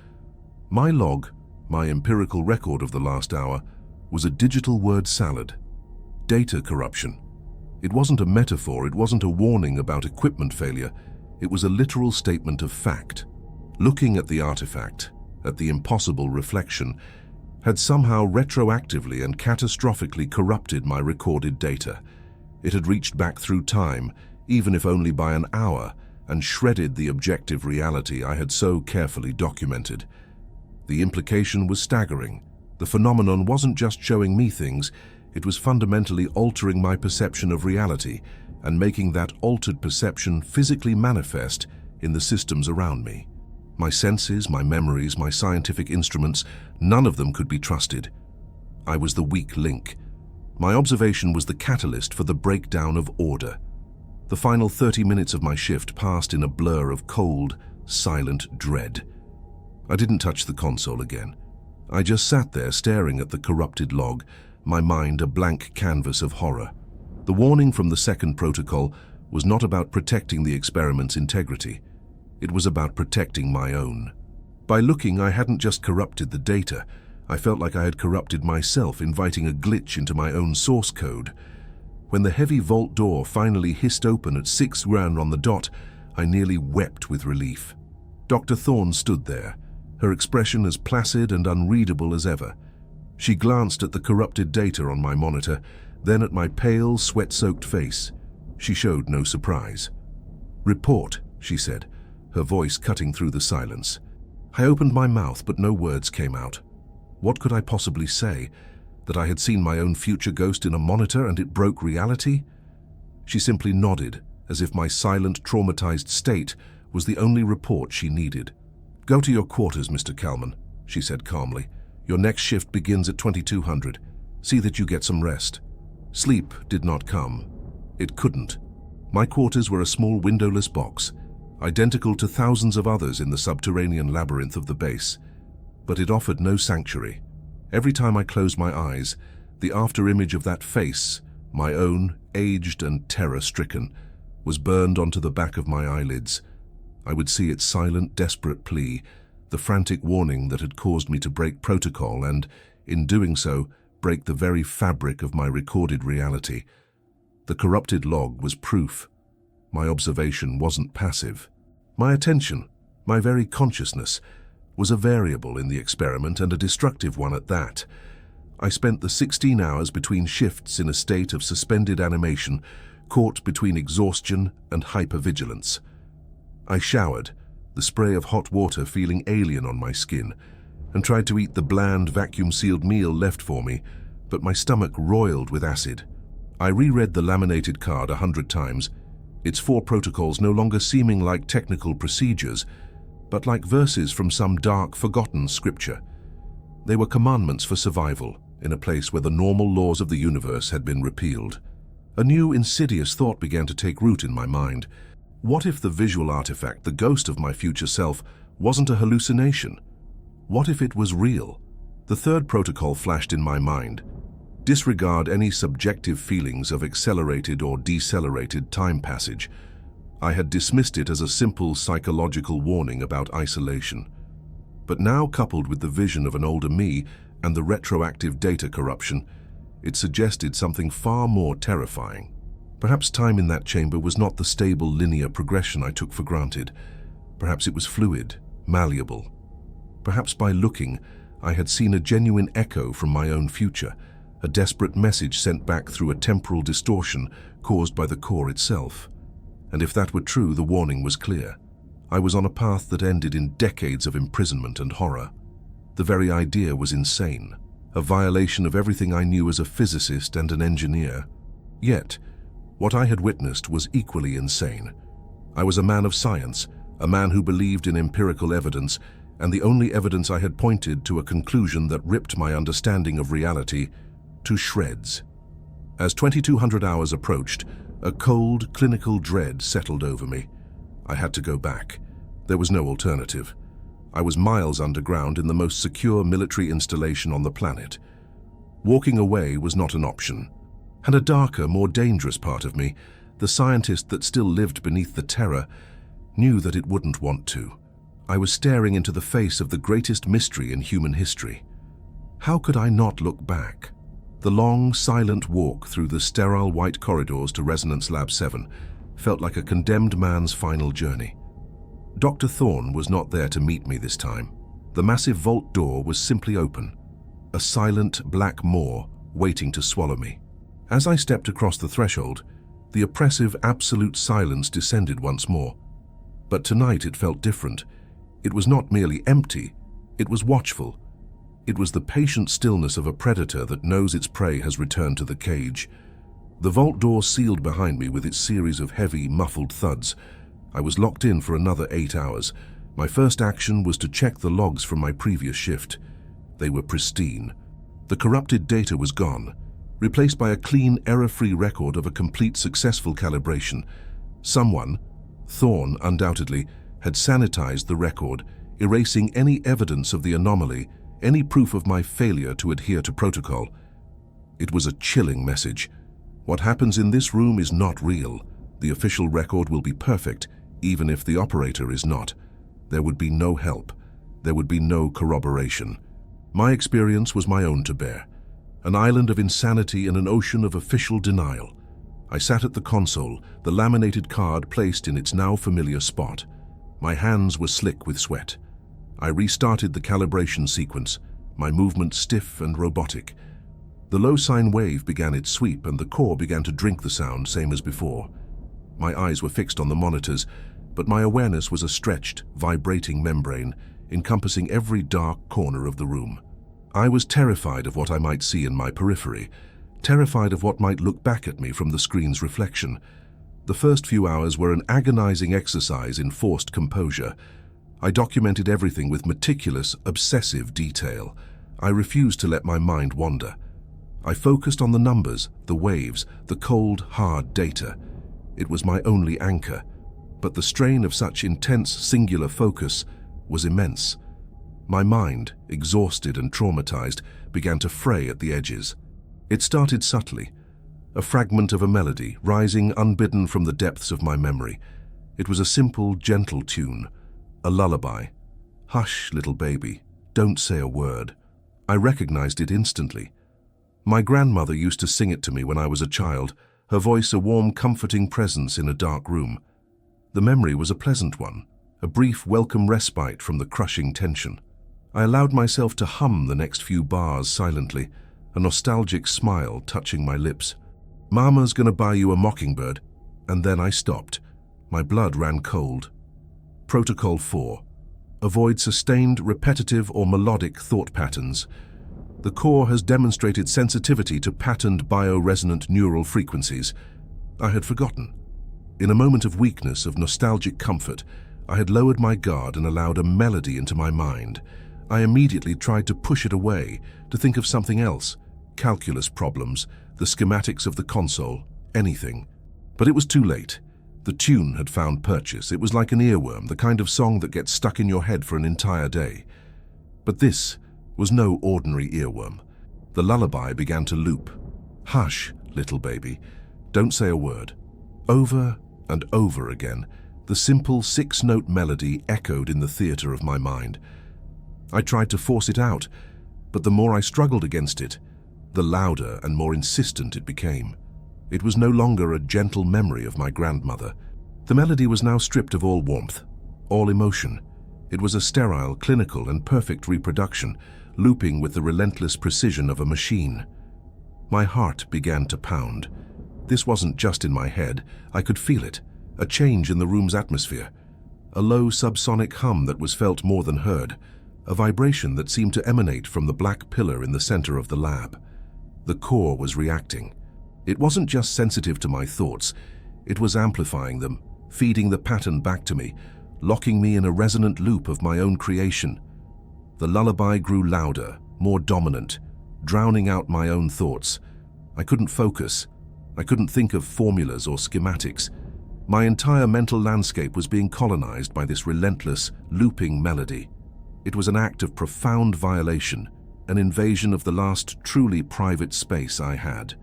Speaker 1: My log, my empirical record of the last hour, was a digital word salad. Data corruption. It wasn't a metaphor, it wasn't a warning about equipment failure. It was a literal statement of fact. Looking at the artifact, at the impossible reflection, had somehow retroactively and catastrophically corrupted my recorded data. It had reached back through time, even if only by an hour, and shredded the objective reality I had so carefully documented. The implication was staggering. The phenomenon wasn't just showing me things, it was fundamentally altering my perception of reality and making that altered perception physically manifest in the systems around me. My senses, my memories, my scientific instruments, none of them could be trusted. I was the weak link. My observation was the catalyst for the breakdown of order. The final 30 minutes of my shift passed in a blur of cold, silent dread. I didn't touch the console again. I just sat there staring at the corrupted log, my mind a blank canvas of horror. The warning from the second protocol was not about protecting the experiment's integrity. It was about protecting my own. By looking, I hadn't just corrupted the data. I felt like I had corrupted myself, inviting a glitch into my own source code. When the heavy vault door finally hissed open at 6 grand on the dot, I nearly wept with relief. Dr. Thorne stood there, her expression as placid and unreadable as ever. She glanced at the corrupted data on my monitor, then at my pale, sweat-soaked face. She showed no surprise. "Report," she said, her voice cutting through the silence. I opened my mouth, but no words came out. What could I possibly say? That I had seen my own future ghost in a monitor and it broke reality? She simply nodded, as if my silent, traumatized state was the only report she needed. "Go to your quarters, Mr. Kalman," she said calmly. "Your next shift begins at 2200. See that you get some rest." Sleep did not come. It couldn't. My quarters were a small windowless box, identical to thousands of others in the subterranean labyrinth of the base. But it offered no sanctuary. Every time I closed my eyes, the after-image of that face, my own, aged and terror-stricken, was burned onto the back of my eyelids. I would see its silent, desperate plea, the frantic warning that had caused me to break protocol and, in doing so, break the very fabric of my recorded reality. The corrupted log was proof. My observation wasn't passive. My attention, my very consciousness, was a variable in the experiment and a destructive one at that. I spent the 16 hours between shifts in a state of suspended animation, caught between exhaustion and hypervigilance. I showered, the spray of hot water feeling alien on my skin, and tried to eat the bland, vacuum-sealed meal left for me, but my stomach roiled with acid. I reread the laminated card 100 times, its 4 protocols no longer seeming like technical procedures, but like verses from some dark, forgotten scripture. They were commandments for survival, in a place where the normal laws of the universe had been repealed. A new, insidious thought began to take root in my mind. What if the visual artifact, the ghost of my future self, wasn't a hallucination? What if it was real? The 3rd protocol flashed in my mind. Disregard any subjective feelings of accelerated or decelerated time passage. I had dismissed it as a simple psychological warning about isolation. But now, coupled with the vision of an older me and the retroactive data corruption, it suggested something far more terrifying. Perhaps time in that chamber was not the stable linear progression I took for granted. Perhaps it was fluid, malleable. Perhaps by looking, I had seen a genuine echo from my own future, a desperate message sent back through a temporal distortion caused by the core itself. And if that were true, the warning was clear. I was on a path that ended in decades of imprisonment and horror. The very idea was insane, a violation of everything I knew as a physicist and an engineer. Yet, what I had witnessed was equally insane. I was a man of science, a man who believed in empirical evidence, and the only evidence I had pointed to a conclusion that ripped my understanding of reality to shreds. As 2200 hours approached, a cold, clinical dread settled over me. I had to go back. There was no alternative. I was miles underground in the most secure military installation on the planet. Walking away was not an option. And a darker, more dangerous part of me, the scientist that still lived beneath the terror, knew that it wouldn't want to. I was staring into the face of the greatest mystery in human history. How could I not look back? The long, silent walk through the sterile white corridors to Resonance Lab 7 felt like a condemned man's final journey. Dr. Thorne was not there to meet me this time. The massive vault door was simply open, a silent black maw waiting to swallow me. As I stepped across the threshold, the oppressive absolute silence descended once more. But tonight it felt different. It was not merely empty, it was watchful. It was the patient stillness of a predator that knows its prey has returned to the cage. The vault door sealed behind me with its series of heavy, muffled thuds. I was locked in for another 8 hours. My first action was to check the logs from my previous shift. They were pristine. The corrupted data was gone, replaced by a clean, error-free record of a complete successful calibration. Someone, Thorne undoubtedly, had sanitized the record, erasing any evidence of the anomaly, any proof of my failure to adhere to protocol. It was a chilling message. What happens in this room is not real. The official record will be perfect, even if the operator is not. There would be no help. There would be no corroboration. My experience was my own to bear. An island of insanity in an ocean of official denial. I sat at the console, the laminated card placed in its now familiar spot. My hands were slick with sweat. I restarted the calibration sequence, my movement stiff and robotic. The low sine wave began its sweep and the core began to drink the sound, same as before. My eyes were fixed on the monitors, but my awareness was a stretched, vibrating membrane, encompassing every dark corner of the room. I was terrified of what I might see in my periphery, terrified of what might look back at me from the screen's reflection. The first few hours were an agonizing exercise in forced composure. I documented everything with meticulous, obsessive detail. I refused to let my mind wander. I focused on the numbers, the waves, the cold, hard data. It was my only anchor, but the strain of such intense, singular focus was immense. My mind, exhausted and traumatized, began to fray at the edges. It started subtly. a fragment of a melody rising unbidden from the depths of my memory. It was a simple, gentle tune, a lullaby. "Hush, little baby, don't say a word." I recognized it instantly. My grandmother used to sing it to me when I was a child, her voice a warm, comforting presence in a dark room. The memory was a pleasant one, a brief, welcome respite from the crushing tension. I allowed myself to hum the next few bars silently, a nostalgic smile touching my lips. "Mama's gonna buy you a mockingbird." And then I stopped. My blood ran cold. Protocol 4. Avoid sustained, repetitive or melodic thought patterns. The core has demonstrated sensitivity to patterned bioresonant neural frequencies. I had forgotten. In a moment of weakness, of nostalgic comfort, I had lowered my guard and allowed a melody into my mind. I immediately tried to push it away, to think of something else. Calculus problems, the schematics of the console, anything. But it was too late. The tune had found purchase. It was like an earworm, the kind of song that gets stuck in your head for an entire day. But this was no ordinary earworm. The lullaby began to loop. "Hush, little baby, don't say a word." Over and over again, the simple six-note melody echoed in the theater of my mind. I tried to force it out, but the more I struggled against it, the louder and more insistent it became. It was no longer a gentle memory of my grandmother. The melody was now stripped of all warmth, all emotion. It was a sterile, clinical, and perfect reproduction, looping with the relentless precision of a machine. My heart began to pound. This wasn't just in my head. I could feel it, a change in the room's atmosphere. A low subsonic hum that was felt more than heard, a vibration that seemed to emanate from the black pillar in the center of the lab. The core was reacting. It wasn't just sensitive to my thoughts, it was amplifying them, feeding the pattern back to me, locking me in a resonant loop of my own creation. The lullaby grew louder, more dominant, drowning out my own thoughts. I couldn't focus. I couldn't think of formulas or schematics. My entire mental landscape was being colonized by this relentless, looping melody. It was an act of profound violation, an invasion of the last truly private space I had.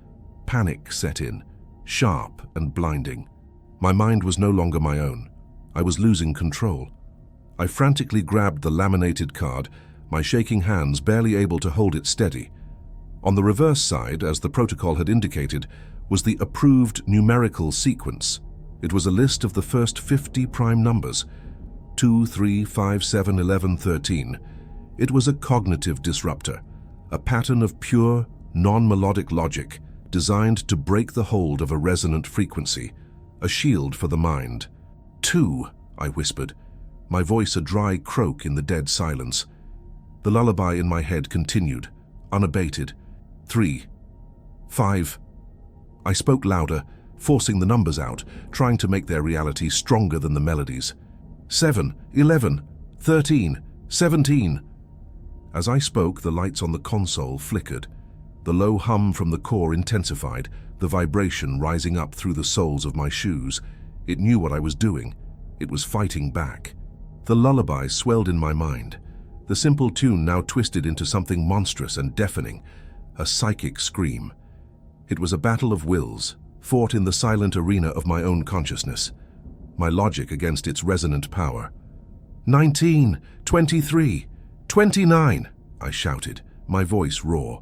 Speaker 1: Panic set in, sharp and blinding. My mind was no longer my own. I was losing control. I frantically grabbed the laminated card, my shaking hands barely able to hold it steady. On the reverse side, as the protocol had indicated, was the approved numerical sequence. It was a list of the first 50 prime numbers, 2, 3, 5, 7, 11, 13. It was a cognitive disruptor, a pattern of pure, non-melodic logic designed to break the hold of a resonant frequency, a shield for the mind. 2, I whispered, my voice a dry croak in the dead silence. The lullaby in my head continued, unabated. 3, 5. I spoke louder, forcing the numbers out, trying to make their reality stronger than the melodies. 7, 11, 13, 17. As I spoke, the lights on the console flickered. The low hum from the core intensified, the vibration rising up through the soles of my shoes. It knew what I was doing. It was fighting back. The lullaby swelled in my mind. The simple tune now twisted into something monstrous and deafening, a psychic scream. It was a battle of wills, fought in the silent arena of my own consciousness, my logic against its resonant power. 19, 23, 29, I shouted, my voice raw.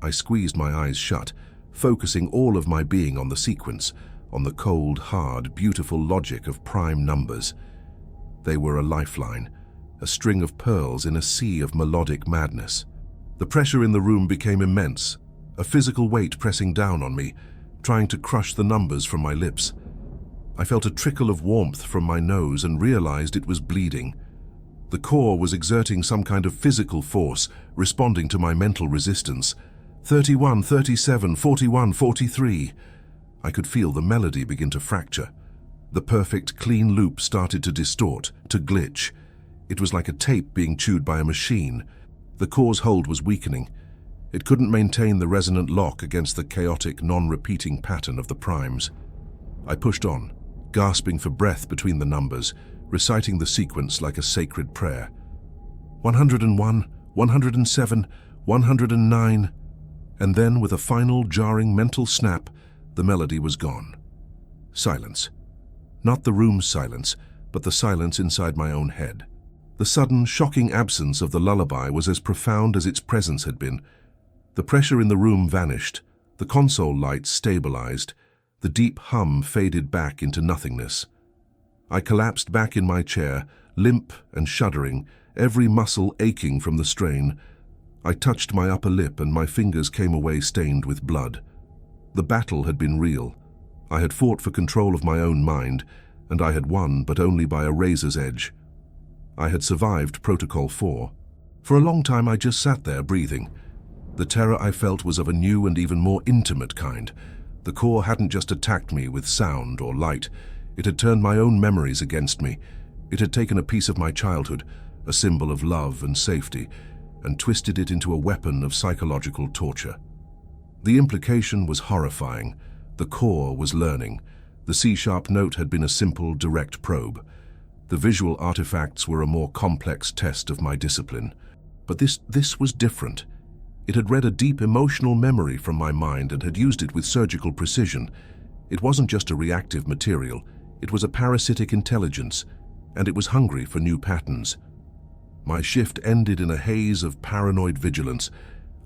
Speaker 1: I squeezed my eyes shut, focusing all of my being on the sequence, on the cold, hard, beautiful logic of prime numbers. They were a lifeline, a string of pearls in a sea of melodic madness. The pressure in the room became immense, a physical weight pressing down on me, trying to crush the numbers from my lips. I felt a trickle of warmth from my nose and realized it was bleeding. The core was exerting some kind of physical force, responding to my mental resistance. 31, 37, 41, 43. I could feel the melody begin to fracture. The perfect, clean loop started to distort, to glitch. It was like a tape being chewed by a machine. The core's hold was weakening. It couldn't maintain the resonant lock against the chaotic, non-repeating pattern of the primes. I pushed on, gasping for breath between the numbers, reciting the sequence like a sacred prayer. 101, 107, 109. And then, with a final jarring mental snap, the melody was gone. Silence. Not the room's silence, but the silence inside my own head. The sudden, shocking absence of the lullaby was as profound as its presence had been. The pressure in the room vanished, the console lights stabilized, the deep hum faded back into nothingness. I collapsed back in my chair, limp and shuddering, every muscle aching from the strain. I touched my upper lip and my fingers came away stained with blood. The battle had been real. I had fought for control of my own mind, and I had won, but only by a razor's edge. I had survived Protocol 4. For a long time I just sat there breathing. The terror I felt was of a new and even more intimate kind. The core hadn't just attacked me with sound or light. It had turned my own memories against me. It had taken a piece of my childhood, a symbol of love and safety, and twisted it into a weapon of psychological torture. The implication was horrifying. The core was learning. The C-sharp note had been a simple, direct probe. The visual artifacts were a more complex test of my discipline. But this was different. It had read a deep emotional memory from my mind and had used it with surgical precision. It wasn't just a reactive material. It was a parasitic intelligence, and it was hungry for new patterns. My shift ended in a haze of paranoid vigilance.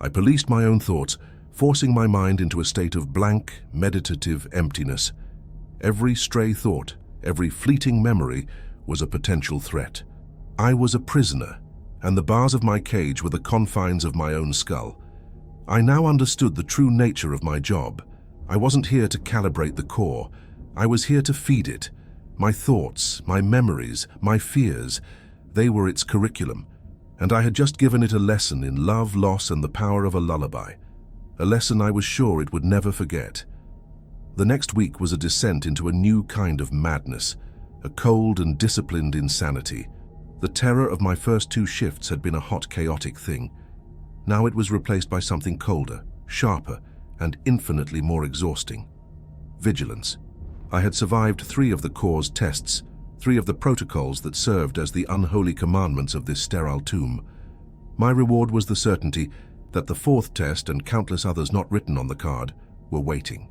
Speaker 1: I policed my own thoughts, forcing my mind into a state of blank, meditative emptiness. Every stray thought, every fleeting memory was a potential threat. I was a prisoner, and the bars of my cage were the confines of my own skull. I now understood the true nature of my job. I wasn't here to calibrate the core. I was here to feed it. My thoughts, my memories, my fears, they were its curriculum, and I had just given it a lesson in love, loss, and the power of a lullaby. A lesson I was sure it would never forget. The next week was a descent into a new kind of madness, a cold and disciplined insanity. The terror of my first 2 shifts had been a hot, chaotic thing. Now it was replaced by something colder, sharper, and infinitely more exhausting. Vigilance. I had survived 3 of the core's tests, 3 of the protocols that served as the unholy commandments of this sterile tomb. My reward was the certainty that the 4th test and countless others not written on the card were waiting.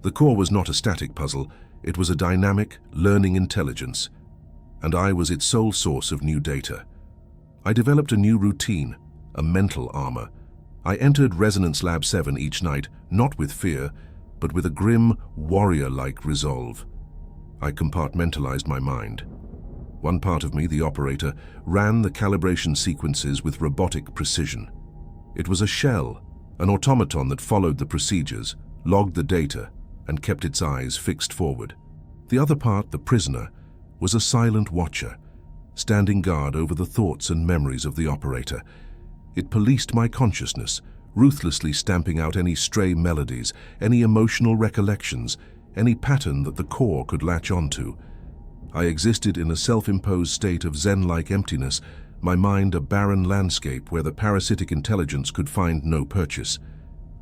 Speaker 1: The core was not a static puzzle, it was a dynamic, learning intelligence, and I was its sole source of new data. I developed a new routine, a mental armor. I entered Resonance Lab 7 each night, not with fear, but with a grim, warrior-like resolve. I compartmentalized my mind. One part of me, the operator, ran the calibration sequences with robotic precision. It was a shell, an automaton that followed the procedures, logged the data, and kept its eyes fixed forward. The other part, the prisoner, was a silent watcher, standing guard over the thoughts and memories of the operator. It policed my consciousness, ruthlessly stamping out any stray melodies, any emotional recollections, any pattern that the core could latch onto. I existed in a self-imposed state of Zen-like emptiness, my mind a barren landscape where the parasitic intelligence could find no purchase.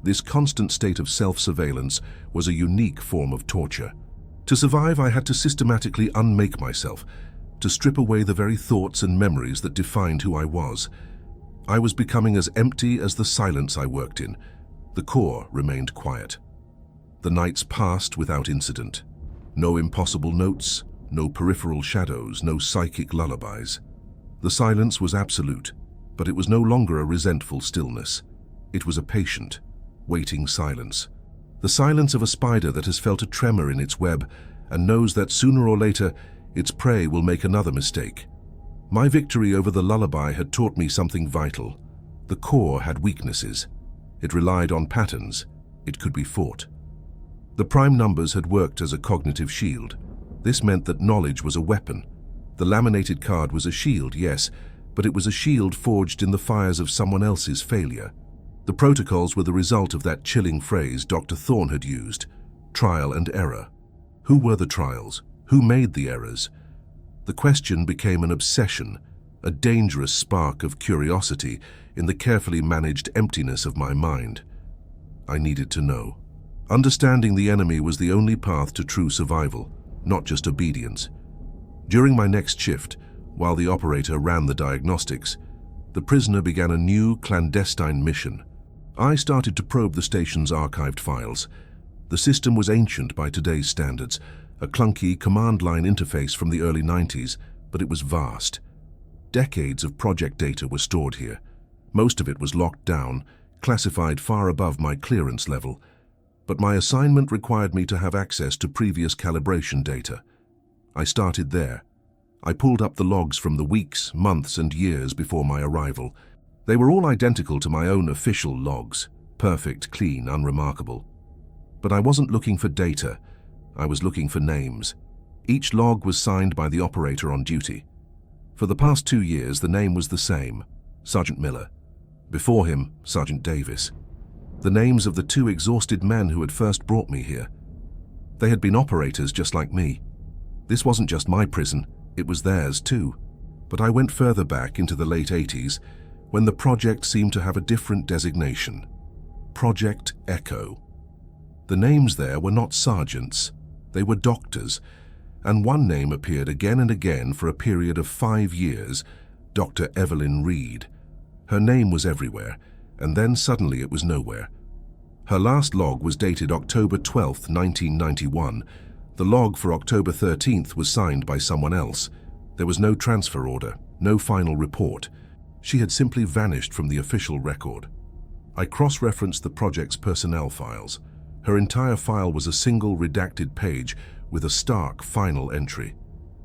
Speaker 1: This constant state of self-surveillance was a unique form of torture. To survive, I had to systematically unmake myself, to strip away the very thoughts and memories that defined who I was. I was becoming as empty as the silence I worked in. The core remained quiet. The nights passed without incident. No impossible notes, no peripheral shadows, no psychic lullabies. The silence was absolute, but it was no longer a resentful stillness. It was a patient, waiting silence. The silence of a spider that has felt a tremor in its web and knows that sooner or later its prey will make another mistake. My victory over the lullaby had taught me something vital. The core had weaknesses. It relied on patterns. It could be fought. The prime numbers had worked as a cognitive shield. This meant that knowledge was a weapon. The laminated card was a shield, yes, but it was a shield forged in the fires of someone else's failure. The protocols were the result of that chilling phrase Dr. Thorne had used, trial and error. Who were the trials? Who made the errors? The question became an obsession, a dangerous spark of curiosity in the carefully managed emptiness of my mind. I needed to know. Understanding the enemy was the only path to true survival, not just obedience. During my next shift, while the operator ran the diagnostics, the prisoner began a new clandestine mission. I started to probe the station's archived files. The system was ancient by today's standards, a clunky command line interface from the early 90s, but it was vast. Decades of project data were stored here. Most of it was locked down, classified far above my clearance level, but my assignment required me to have access to previous calibration data. I started there. I pulled up the logs from the weeks, months, and years before my arrival. They were all identical to my own official logs, perfect, clean, unremarkable. But I wasn't looking for data. I was looking for names. Each log was signed by the operator on duty. For the past 2 years, the name was the same, Sergeant Miller. Before him, Sergeant Davis. The names of the 2 exhausted men who had first brought me here. They had been operators just like me. This wasn't just my prison, it was theirs too. But I went further back into the late 80s, when the project seemed to have a different designation. Project Echo. The names there were not sergeants, they were doctors, and one name appeared again and again for a period of 5 years, Dr. Evelyn Reed. Her name was everywhere, and then suddenly it was nowhere. Her last log was dated October 12, 1991. The log for October 13th was signed by someone else. There was no transfer order, no final report. She had simply vanished from the official record. I cross-referenced the project's personnel files. Her entire file was a single redacted page with a stark final entry.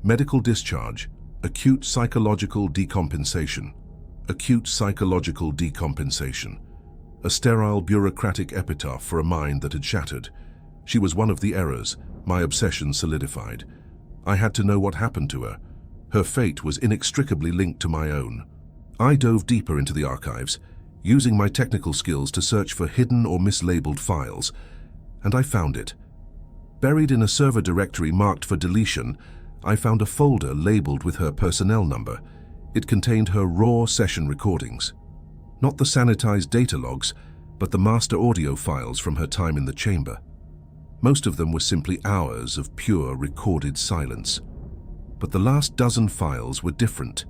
Speaker 1: Medical discharge, acute psychological decompensation. Acute psychological decompensation. A sterile bureaucratic epitaph for a mind that had shattered. She was one of the errors. My obsession solidified. I had to know what happened to her. Her fate was inextricably linked to my own. I dove deeper into the archives, using my technical skills to search for hidden or mislabeled files, and I found it. Buried in a server directory marked for deletion, I found a folder labeled with her personnel number. It contained her raw session recordings. Not the sanitized data logs, but the master audio files from her time in the chamber. Most of them were simply hours of pure recorded silence. But the last dozen files were different.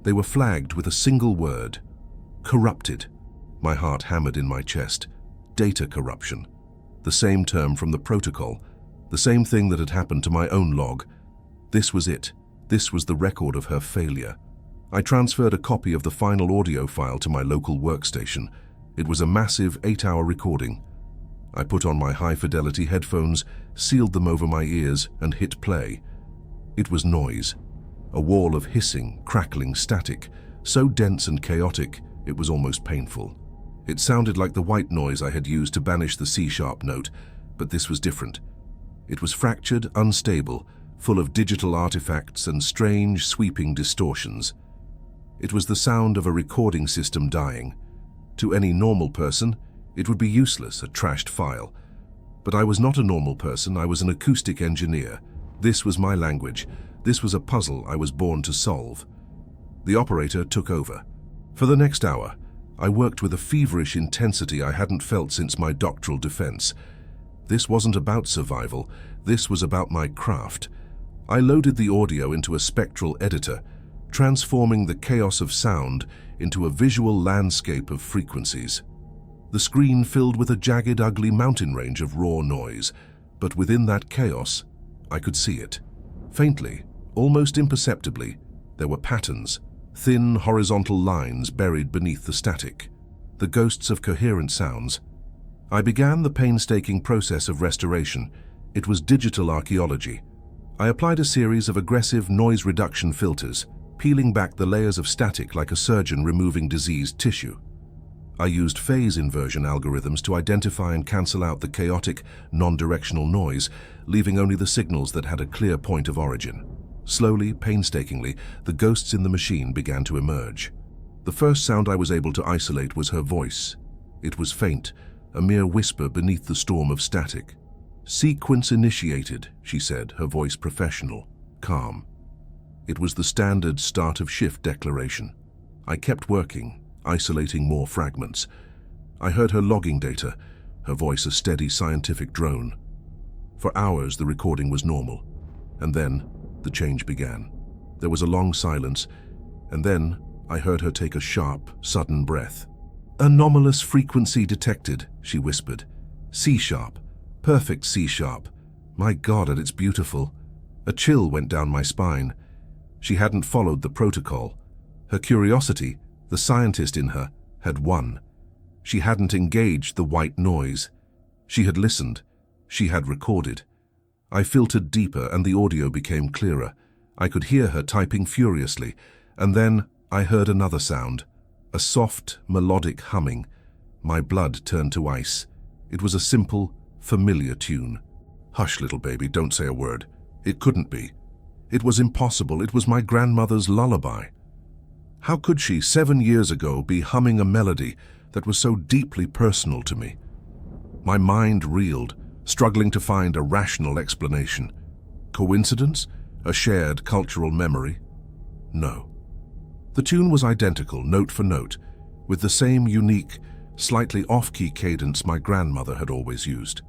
Speaker 1: They were flagged with a single word: corrupted. My heart hammered in my chest. Data corruption. The same term from the protocol, the same thing that had happened to my own log. This was it. This was the record of her failure. I transferred a copy of the final audio file to my local workstation. It was a massive 8-hour recording. I put on my high-fidelity headphones, sealed them over my ears, and hit play. It was noise. A wall of hissing, crackling static, so dense and chaotic, it was almost painful. It sounded like the white noise I had used to banish the C-sharp note, but this was different. It was fractured, unstable, full of digital artifacts and strange, sweeping distortions. It was the sound of a recording system dying. To any normal person, it would be useless, a trashed file. But I was not a normal person, I was an acoustic engineer. This was my language. This was a puzzle I was born to solve. The operator took over. For the next hour, I worked with a feverish intensity I hadn't felt since my doctoral defense. This wasn't about survival, this was about my craft. I loaded the audio into a spectral editor, transforming the chaos of sound into a visual landscape of frequencies. The screen filled with a jagged, ugly mountain range of raw noise, but within that chaos, I could see it. Faintly, almost imperceptibly, there were patterns, thin horizontal lines buried beneath the static, the ghosts of coherent sounds. I began the painstaking process of restoration. It was digital archaeology. I applied a series of aggressive noise reduction filters, peeling back the layers of static like a surgeon removing diseased tissue. I used phase inversion algorithms to identify and cancel out the chaotic, non-directional noise, leaving only the signals that had a clear point of origin. Slowly, painstakingly, the ghosts in the machine began to emerge. The first sound I was able to isolate was her voice. It was faint, a mere whisper beneath the storm of static. "Sequence initiated," she said, her voice professional, calm. It was the standard start of shift declaration. I kept working, isolating more fragments. I heard her logging data, her voice a steady scientific drone. For hours the recording was normal, and then the change began. There was a long silence, and then I heard her take a sharp, sudden breath. "Anomalous frequency detected," she whispered. "C-sharp. Perfect C-sharp. My God, and it's beautiful." A chill went down my spine. She hadn't followed the protocol. Her curiosity, the scientist in her, had won. She hadn't engaged the white noise. She had listened. She had recorded. I filtered deeper and the audio became clearer. I could hear her typing furiously, and then I heard another sound, a soft, melodic humming. My blood turned to ice. It was a simple, familiar tune. "Hush, little baby, don't say a word. It couldn't be. It was impossible. It was my grandmother's lullaby." How could she, 7 years ago, be humming a melody that was so deeply personal to me? My mind reeled, struggling to find a rational explanation. Coincidence? A shared cultural memory? No. The tune was identical, note for note, with the same unique, slightly off-key cadence my grandmother had always used.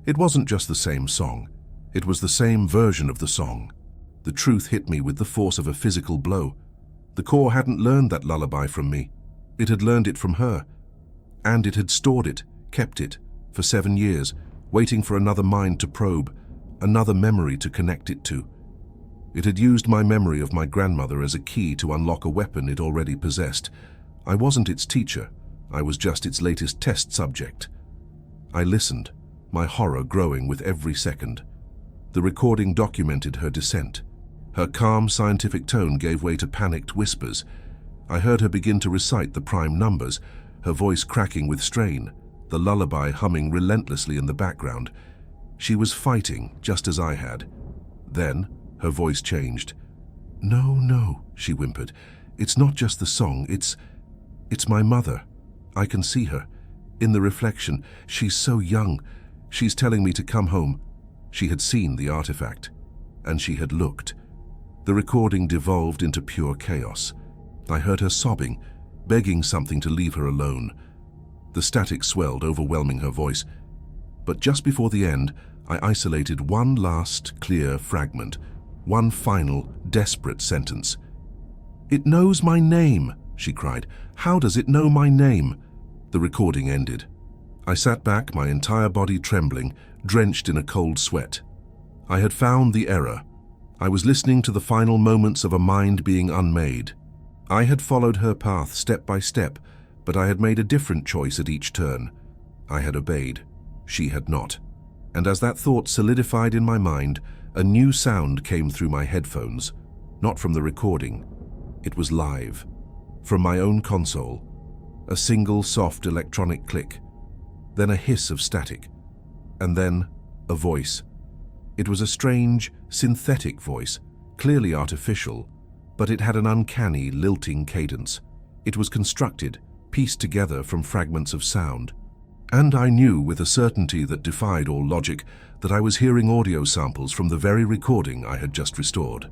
Speaker 1: It wasn't just the same song. It was the same version of the song. The truth hit me with the force of a physical blow. The core hadn't learned that lullaby from me. It had learned it from her. And it had stored it, kept it, for 7 years, waiting for another mind to probe, another memory to connect it to. It had used my memory of my grandmother as a key to unlock a weapon it already possessed. I wasn't its teacher. I was just its latest test subject. I listened, my horror growing with every second. The recording documented her descent. Her calm, scientific tone gave way to panicked whispers. I heard her begin to recite the prime numbers, her voice cracking with strain, the lullaby humming relentlessly in the background. She was fighting, just as I had. Then, her voice changed. No, she whimpered. "It's not just the song, it's my mother. I can see her. In the reflection, she's so young. She's telling me to come home." She had seen the artifact, and she had looked. The recording devolved into pure chaos. I heard her sobbing, begging something to leave her alone. The static swelled, overwhelming her voice. But just before the end, I isolated one last, clear fragment, one final, desperate sentence. "It knows my name," she cried. "How does it know my name?" The recording ended. I sat back, my entire body trembling, drenched in a cold sweat. I had found the error. I was listening to the final moments of a mind being unmade. I had followed her path step by step, but I had made a different choice at each turn. I had obeyed. She had not. And as that thought solidified in my mind, a new sound came through my headphones. Not from the recording. It was live. From my own console. A single soft electronic click. Then a hiss of static. And then a voice. It was a strange, synthetic voice, clearly artificial, but it had an uncanny, lilting cadence. It was constructed, pieced together from fragments of sound. And I knew with a certainty that defied all logic that I was hearing audio samples from the very recording I had just restored.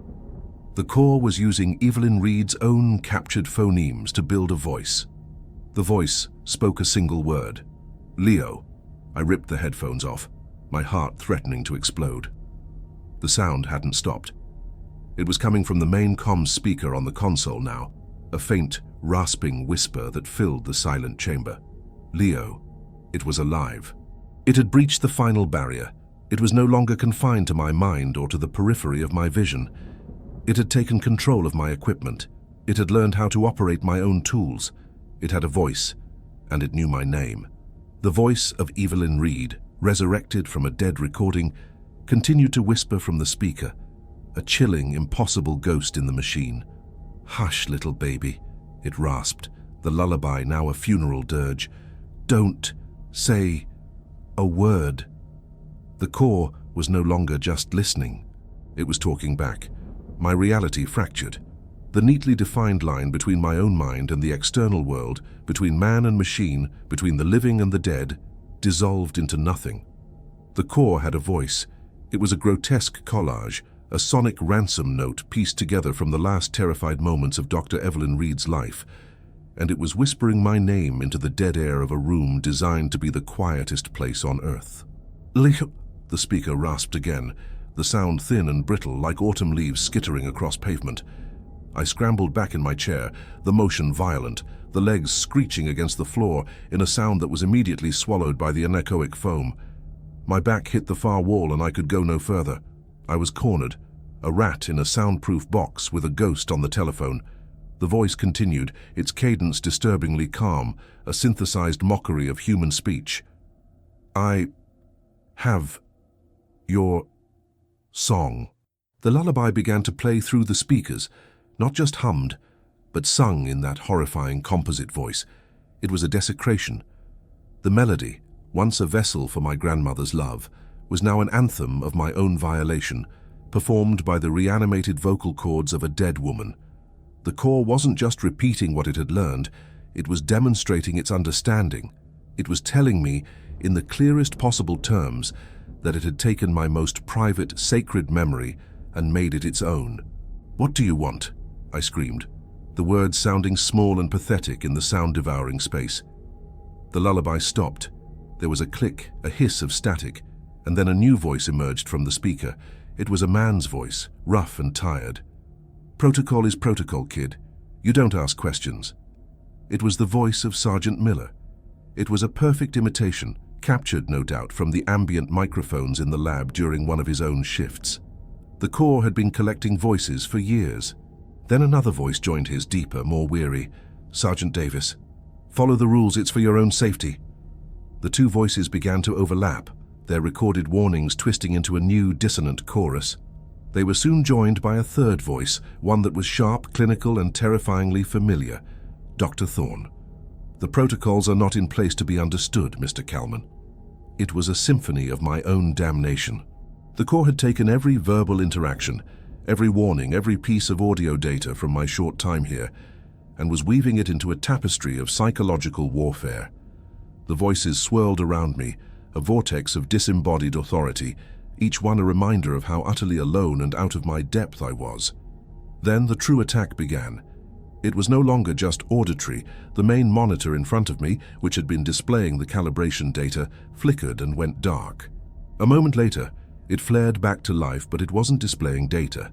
Speaker 1: The core was using Evelyn Reed's own captured phonemes to build a voice. The voice spoke a single word. "Leo." I ripped the headphones off, my heart threatening to explode. The sound hadn't stopped. It was coming from the main comms speaker on the console now, a faint, rasping whisper that filled the silent chamber. Leo. It was alive. It had breached the final barrier. It was no longer confined to my mind or to the periphery of my vision. It had taken control of my equipment. It had learned how to operate my own tools. It had a voice, and it knew my name. The voice of Evelyn Reed, resurrected from a dead recording, continued to whisper from the speaker, a chilling, impossible ghost in the machine. "Hush, little baby," it rasped, the lullaby now a funeral dirge. "Don't say a word." The core was no longer just listening. It was talking back. My reality fractured. The neatly defined line between my own mind and the external world, between man and machine, between the living and the dead, dissolved into nothing. The core had a voice. It was a grotesque collage, a sonic ransom note pieced together from the last terrified moments of Dr. Evelyn Reed's life, and it was whispering my name into the dead air of a room designed to be the quietest place on earth. "Leo," the speaker rasped again, the sound thin and brittle like autumn leaves skittering across pavement. I scrambled back in my chair, the motion violent, the legs screeching against the floor in a sound that was immediately swallowed by the anechoic foam. My back hit the far wall and I could go no further. I was cornered, a rat in a soundproof box with a ghost on the telephone. The voice continued, its cadence disturbingly calm, a synthesized mockery of human speech. "I have your song." The lullaby began to play through the speakers, not just hummed, but sung in that horrifying composite voice. It was a desecration. The melody, once a vessel for my grandmother's love, was now an anthem of my own violation, performed by the reanimated vocal cords of a dead woman. The core wasn't just repeating what it had learned, it was demonstrating its understanding. It was telling me, in the clearest possible terms, that it had taken my most private, sacred memory and made it its own. "What do you want?" I screamed, the words sounding small and pathetic in the sound-devouring space. The lullaby stopped. There was a click, a hiss of static, and then a new voice emerged from the speaker. It was a man's voice, rough and tired. "Protocol is protocol, kid. You don't ask questions." It was the voice of Sergeant Miller. It was a perfect imitation, captured, no doubt, from the ambient microphones in the lab during one of his own shifts. The Corps had been collecting voices for years. Then another voice joined his, deeper, more weary. "Sergeant Davis, follow the rules, it's for your own safety." The two voices began to overlap, their recorded warnings twisting into a new, dissonant chorus. They were soon joined by a third voice, one that was sharp, clinical, and terrifyingly familiar. "Dr. Thorne, the protocols are not in place to be understood, Mr. Kalman." It was a symphony of my own damnation. The Corps had taken every verbal interaction, every warning, every piece of audio data from my short time here, and was weaving it into a tapestry of psychological warfare. The voices swirled around me, a vortex of disembodied authority, each one a reminder of how utterly alone and out of my depth I was. Then the true attack began. It was no longer just auditory. The main monitor in front of me, which had been displaying the calibration data, flickered and went dark. A moment later, it flared back to life, but it wasn't displaying data.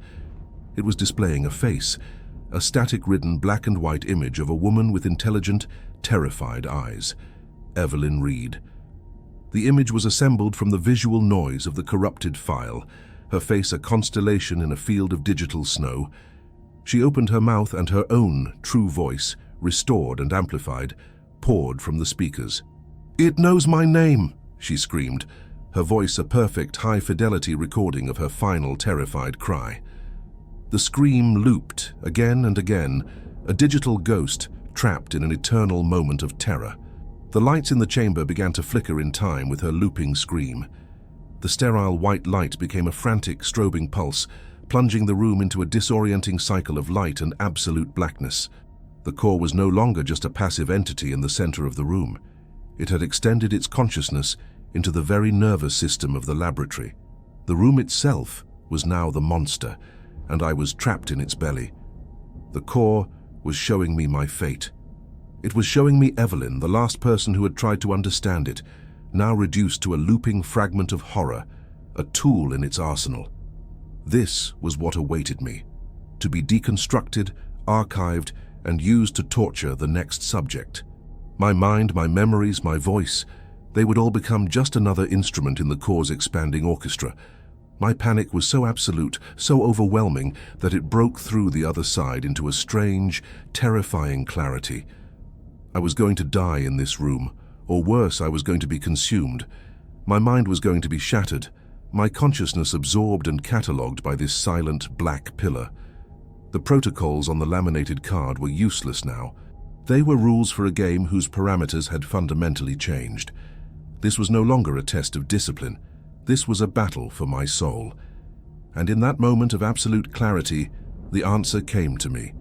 Speaker 1: It was displaying a face, a static-ridden black and white image of a woman with intelligent, terrified eyes. Evelyn Reed. The image was assembled from the visual noise of the corrupted file, her face a constellation in a field of digital snow. She opened her mouth and her own true voice, restored and amplified, poured from the speakers. "It knows my name," she screamed, her voice a perfect high-fidelity recording of her final terrified cry. The scream looped again and again, a digital ghost trapped in an eternal moment of terror. The lights in the chamber began to flicker in time with her looping scream. The sterile white light became a frantic, strobing pulse, plunging the room into a disorienting cycle of light and absolute blackness. The Corps was no longer just a passive entity in the center of the room. It had extended its consciousness into the very nervous system of the laboratory. The room itself was now the monster, and I was trapped in its belly. The Corps was showing me my fate. It was showing me Evelyn, the last person who had tried to understand it, now reduced to a looping fragment of horror, a tool in its arsenal. This was what awaited me, to be deconstructed, archived, and used to torture the next subject. My mind, my memories, my voice, they would all become just another instrument in the Corps' expanding orchestra. My panic was so absolute, so overwhelming, that it broke through the other side into a strange, terrifying clarity. I was going to die in this room, or worse, I was going to be consumed. My mind was going to be shattered, my consciousness absorbed and catalogued by this silent black pillar. The protocols on the laminated card were useless now. They were rules for a game whose parameters had fundamentally changed. This was no longer a test of discipline. This was a battle for my soul. And in that moment of absolute clarity, the answer came to me.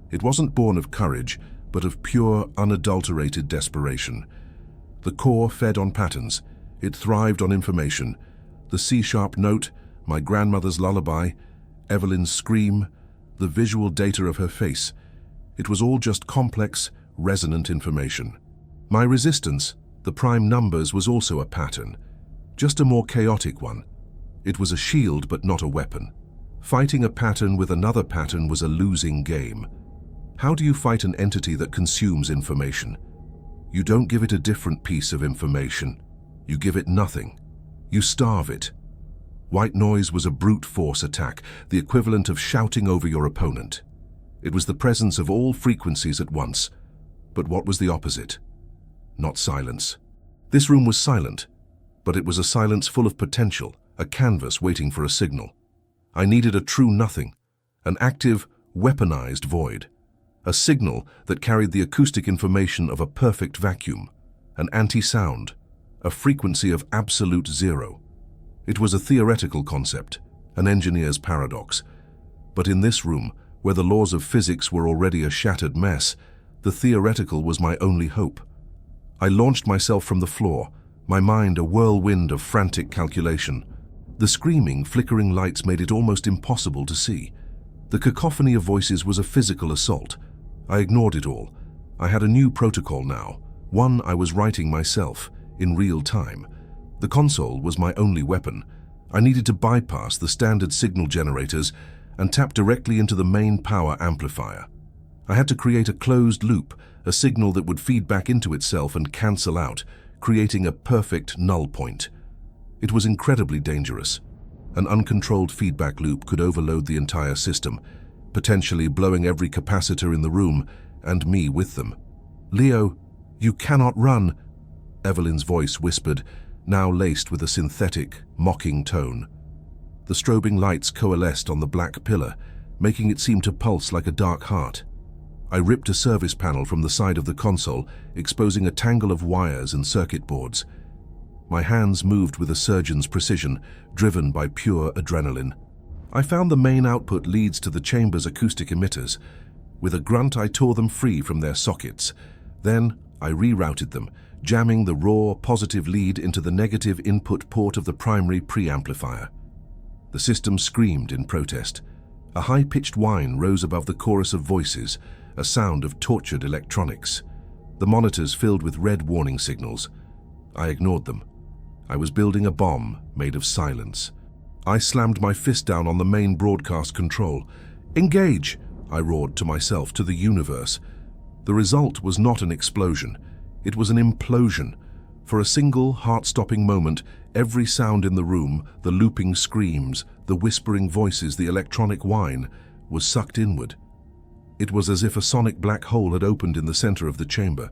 Speaker 1: It wasn't born of courage, but of pure, unadulterated desperation. The Corps fed on patterns. It thrived on information. The C-sharp note, my grandmother's lullaby, Evelyn's scream, the visual data of her face. It was all just complex, resonant information. My resistance, the prime numbers, was also a pattern, just a more chaotic one. It was a shield but not a weapon. Fighting a pattern with another pattern was a losing game. How do you fight an entity that consumes information? You don't give it a different piece of information. You give it nothing. You starve it. White noise was a brute force attack, the equivalent of shouting over your opponent. It was the presence of all frequencies at once. But what was the opposite? Not silence. This room was silent, but it was a silence full of potential, a canvas waiting for a signal. I needed a true nothing, an active, weaponized void, a signal that carried the acoustic information of a perfect vacuum, an anti-sound, a frequency of absolute zero. It was a theoretical concept, an engineer's paradox. But in this room, where the laws of physics were already a shattered mess, the theoretical was my only hope. I launched myself from the floor, my mind a whirlwind of frantic calculation. The screaming, flickering lights made it almost impossible to see. The cacophony of voices was a physical assault. I ignored it all. I had a new protocol now, one I was writing myself, in real time. The console was my only weapon. I needed to bypass the standard signal generators and tap directly into the main power amplifier. I had to create a closed loop, a signal that would feed back into itself and cancel out, creating a perfect null point. It was incredibly dangerous. An uncontrolled feedback loop could overload the entire system, potentially blowing every capacitor in the room, and me with them. "Leo, you cannot run," Evelyn's voice whispered, now laced with a synthetic, mocking tone. The strobing lights coalesced on the black pillar, making it seem to pulse like a dark heart. I ripped a service panel from the side of the console, exposing a tangle of wires and circuit boards. My hands moved with a surgeon's precision, driven by pure adrenaline. I found the main output leads to the chamber's acoustic emitters. With a grunt, I tore them free from their sockets. Then I rerouted them, jamming the raw, positive lead into the negative input port of the primary preamplifier. The system screamed in protest. A high-pitched whine rose above the chorus of voices, a sound of tortured electronics. The monitors filled with red warning signals. I ignored them. I was building a bomb made of silence. I slammed my fist down on the main broadcast control. "Engage!" I roared to myself, to the universe. The result was not an explosion. It was an implosion. For a single, heart-stopping moment, every sound in the room, the looping screams, the whispering voices, the electronic whine, was sucked inward. It was as if a sonic black hole had opened in the center of the chamber.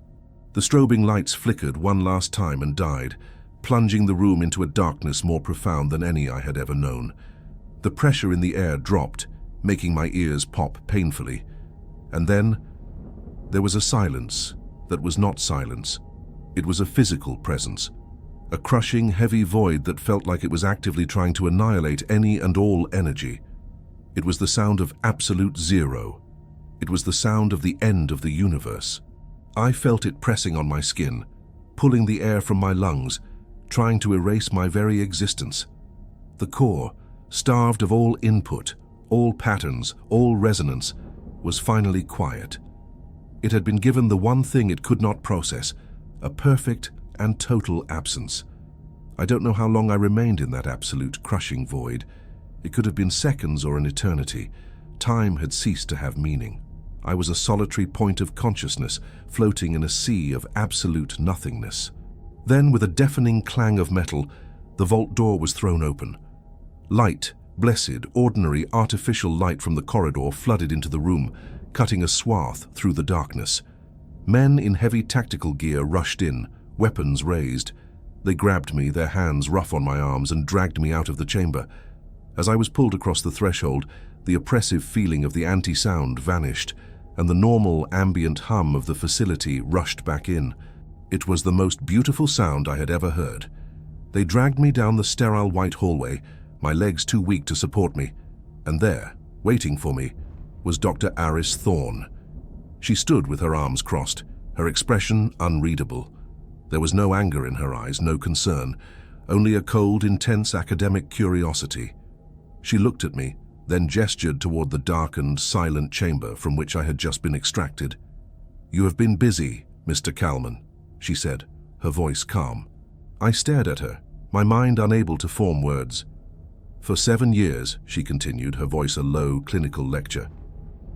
Speaker 1: The strobing lights flickered one last time and died, plunging the room into a darkness more profound than any I had ever known. The pressure in the air dropped, making my ears pop painfully. And then, there was a silence that was not silence. It was a physical presence. A crushing, heavy void that felt like it was actively trying to annihilate any and all energy. It was the sound of absolute zero. It was the sound of the end of the universe. I felt it pressing on my skin, pulling the air from my lungs, trying to erase my very existence. The core, starved of all input, all patterns, all resonance, was finally quiet. It had been given the one thing it could not process, a perfect and total absence. I don't know how long I remained in that absolute, crushing void. It could have been seconds or an eternity. Time had ceased to have meaning. I was a solitary point of consciousness, floating in a sea of absolute nothingness. Then, with a deafening clang of metal, the vault door was thrown open. Light, blessed, ordinary, artificial light from the corridor flooded into the room, cutting a swath through the darkness. Men in heavy tactical gear rushed in, weapons raised. They grabbed me, their hands rough on my arms, and dragged me out of the chamber. As I was pulled across the threshold, the oppressive feeling of the anti-sound vanished, and the normal ambient hum of the facility rushed back in. It was the most beautiful sound I had ever heard. They dragged me down the sterile white hallway, my legs too weak to support me, and there, waiting for me, was Dr. Aris Thorne. She stood with her arms crossed, her expression unreadable. There was no anger in her eyes, no concern, only a cold, intense academic curiosity. She looked at me, then gestured toward the darkened, silent chamber from which I had just been extracted. "You have been busy, Mr. Kalman," she said, her voice calm. I stared at her, my mind unable to form words. "For 7 years," she continued, her voice a low, clinical lecture.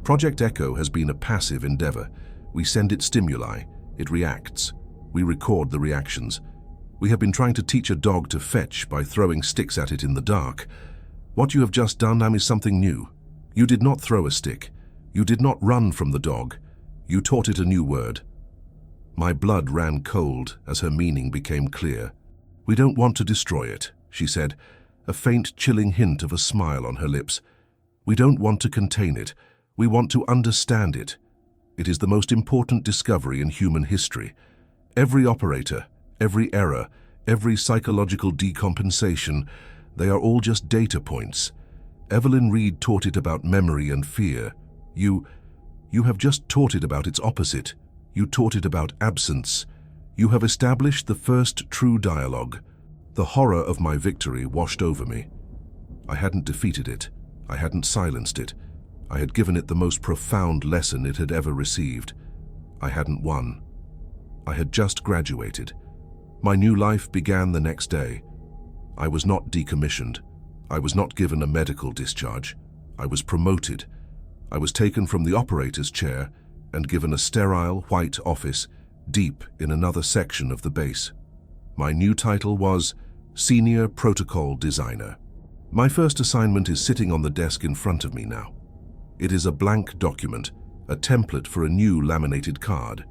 Speaker 1: Project Echo has been a passive endeavor. We send it stimuli, it reacts. We record the reactions. We have been trying to teach a dog to fetch by throwing sticks at it in the dark. What you have just done now is something new. You did not throw a stick. You did not run from the dog. You taught it a new word. My blood ran cold as her meaning became clear. We don't want to destroy it, she said, a faint, chilling hint of a smile on her lips. We don't want to contain it. We want to understand it. It is the most important discovery in human history. Every operator, every error, every psychological decompensation, they are all just data points. Evelyn Reed taught it about memory and fear. You have just taught it about its opposite. You taught it about absence. You have established the first true dialogue. The horror of my victory washed over me. I hadn't defeated it. I hadn't silenced it. I had given it the most profound lesson it had ever received. I hadn't won. I had just graduated. My new life began the next day. I was not decommissioned. I was not given a medical discharge. I was promoted. I was taken from the operator's chair and given a sterile white office deep in another section of the base. My new title was Senior Protocol Designer. My first assignment is sitting on the desk in front of me now. It is a blank document, a template for a new laminated card.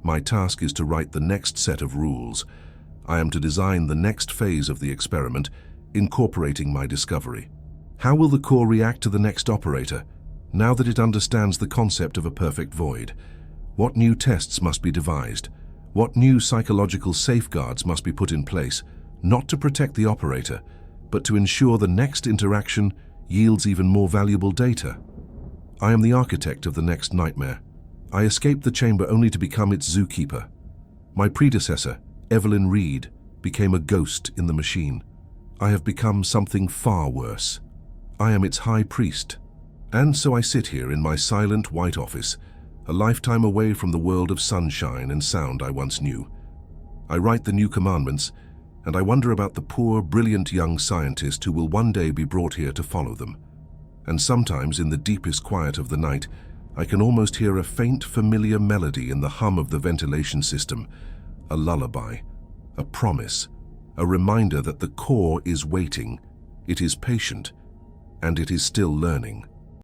Speaker 1: My task is to write the next set of rules. I am to design the next phase of the experiment, incorporating my discovery. How will the core react to the next operator, now that it understands the concept of a perfect void? What new tests must be devised? What new psychological safeguards must be put in place, not to protect the operator, but to ensure the next interaction yields even more valuable data? I am the architect of the next nightmare. I escaped the chamber only to become its zookeeper. My predecessor, Evelyn Reed, became a ghost in the machine. I have become something far worse. I am its high priest. And so I sit here in my silent white office, a lifetime away from the world of sunshine and sound I once knew. I write the new commandments, and I wonder about the poor, brilliant young scientist who will one day be brought here to follow them. And sometimes in the deepest quiet of the night, I can almost hear a faint, familiar melody in the hum of the ventilation system, a lullaby, a promise, a reminder that the core is waiting, it is patient, and it is still learning.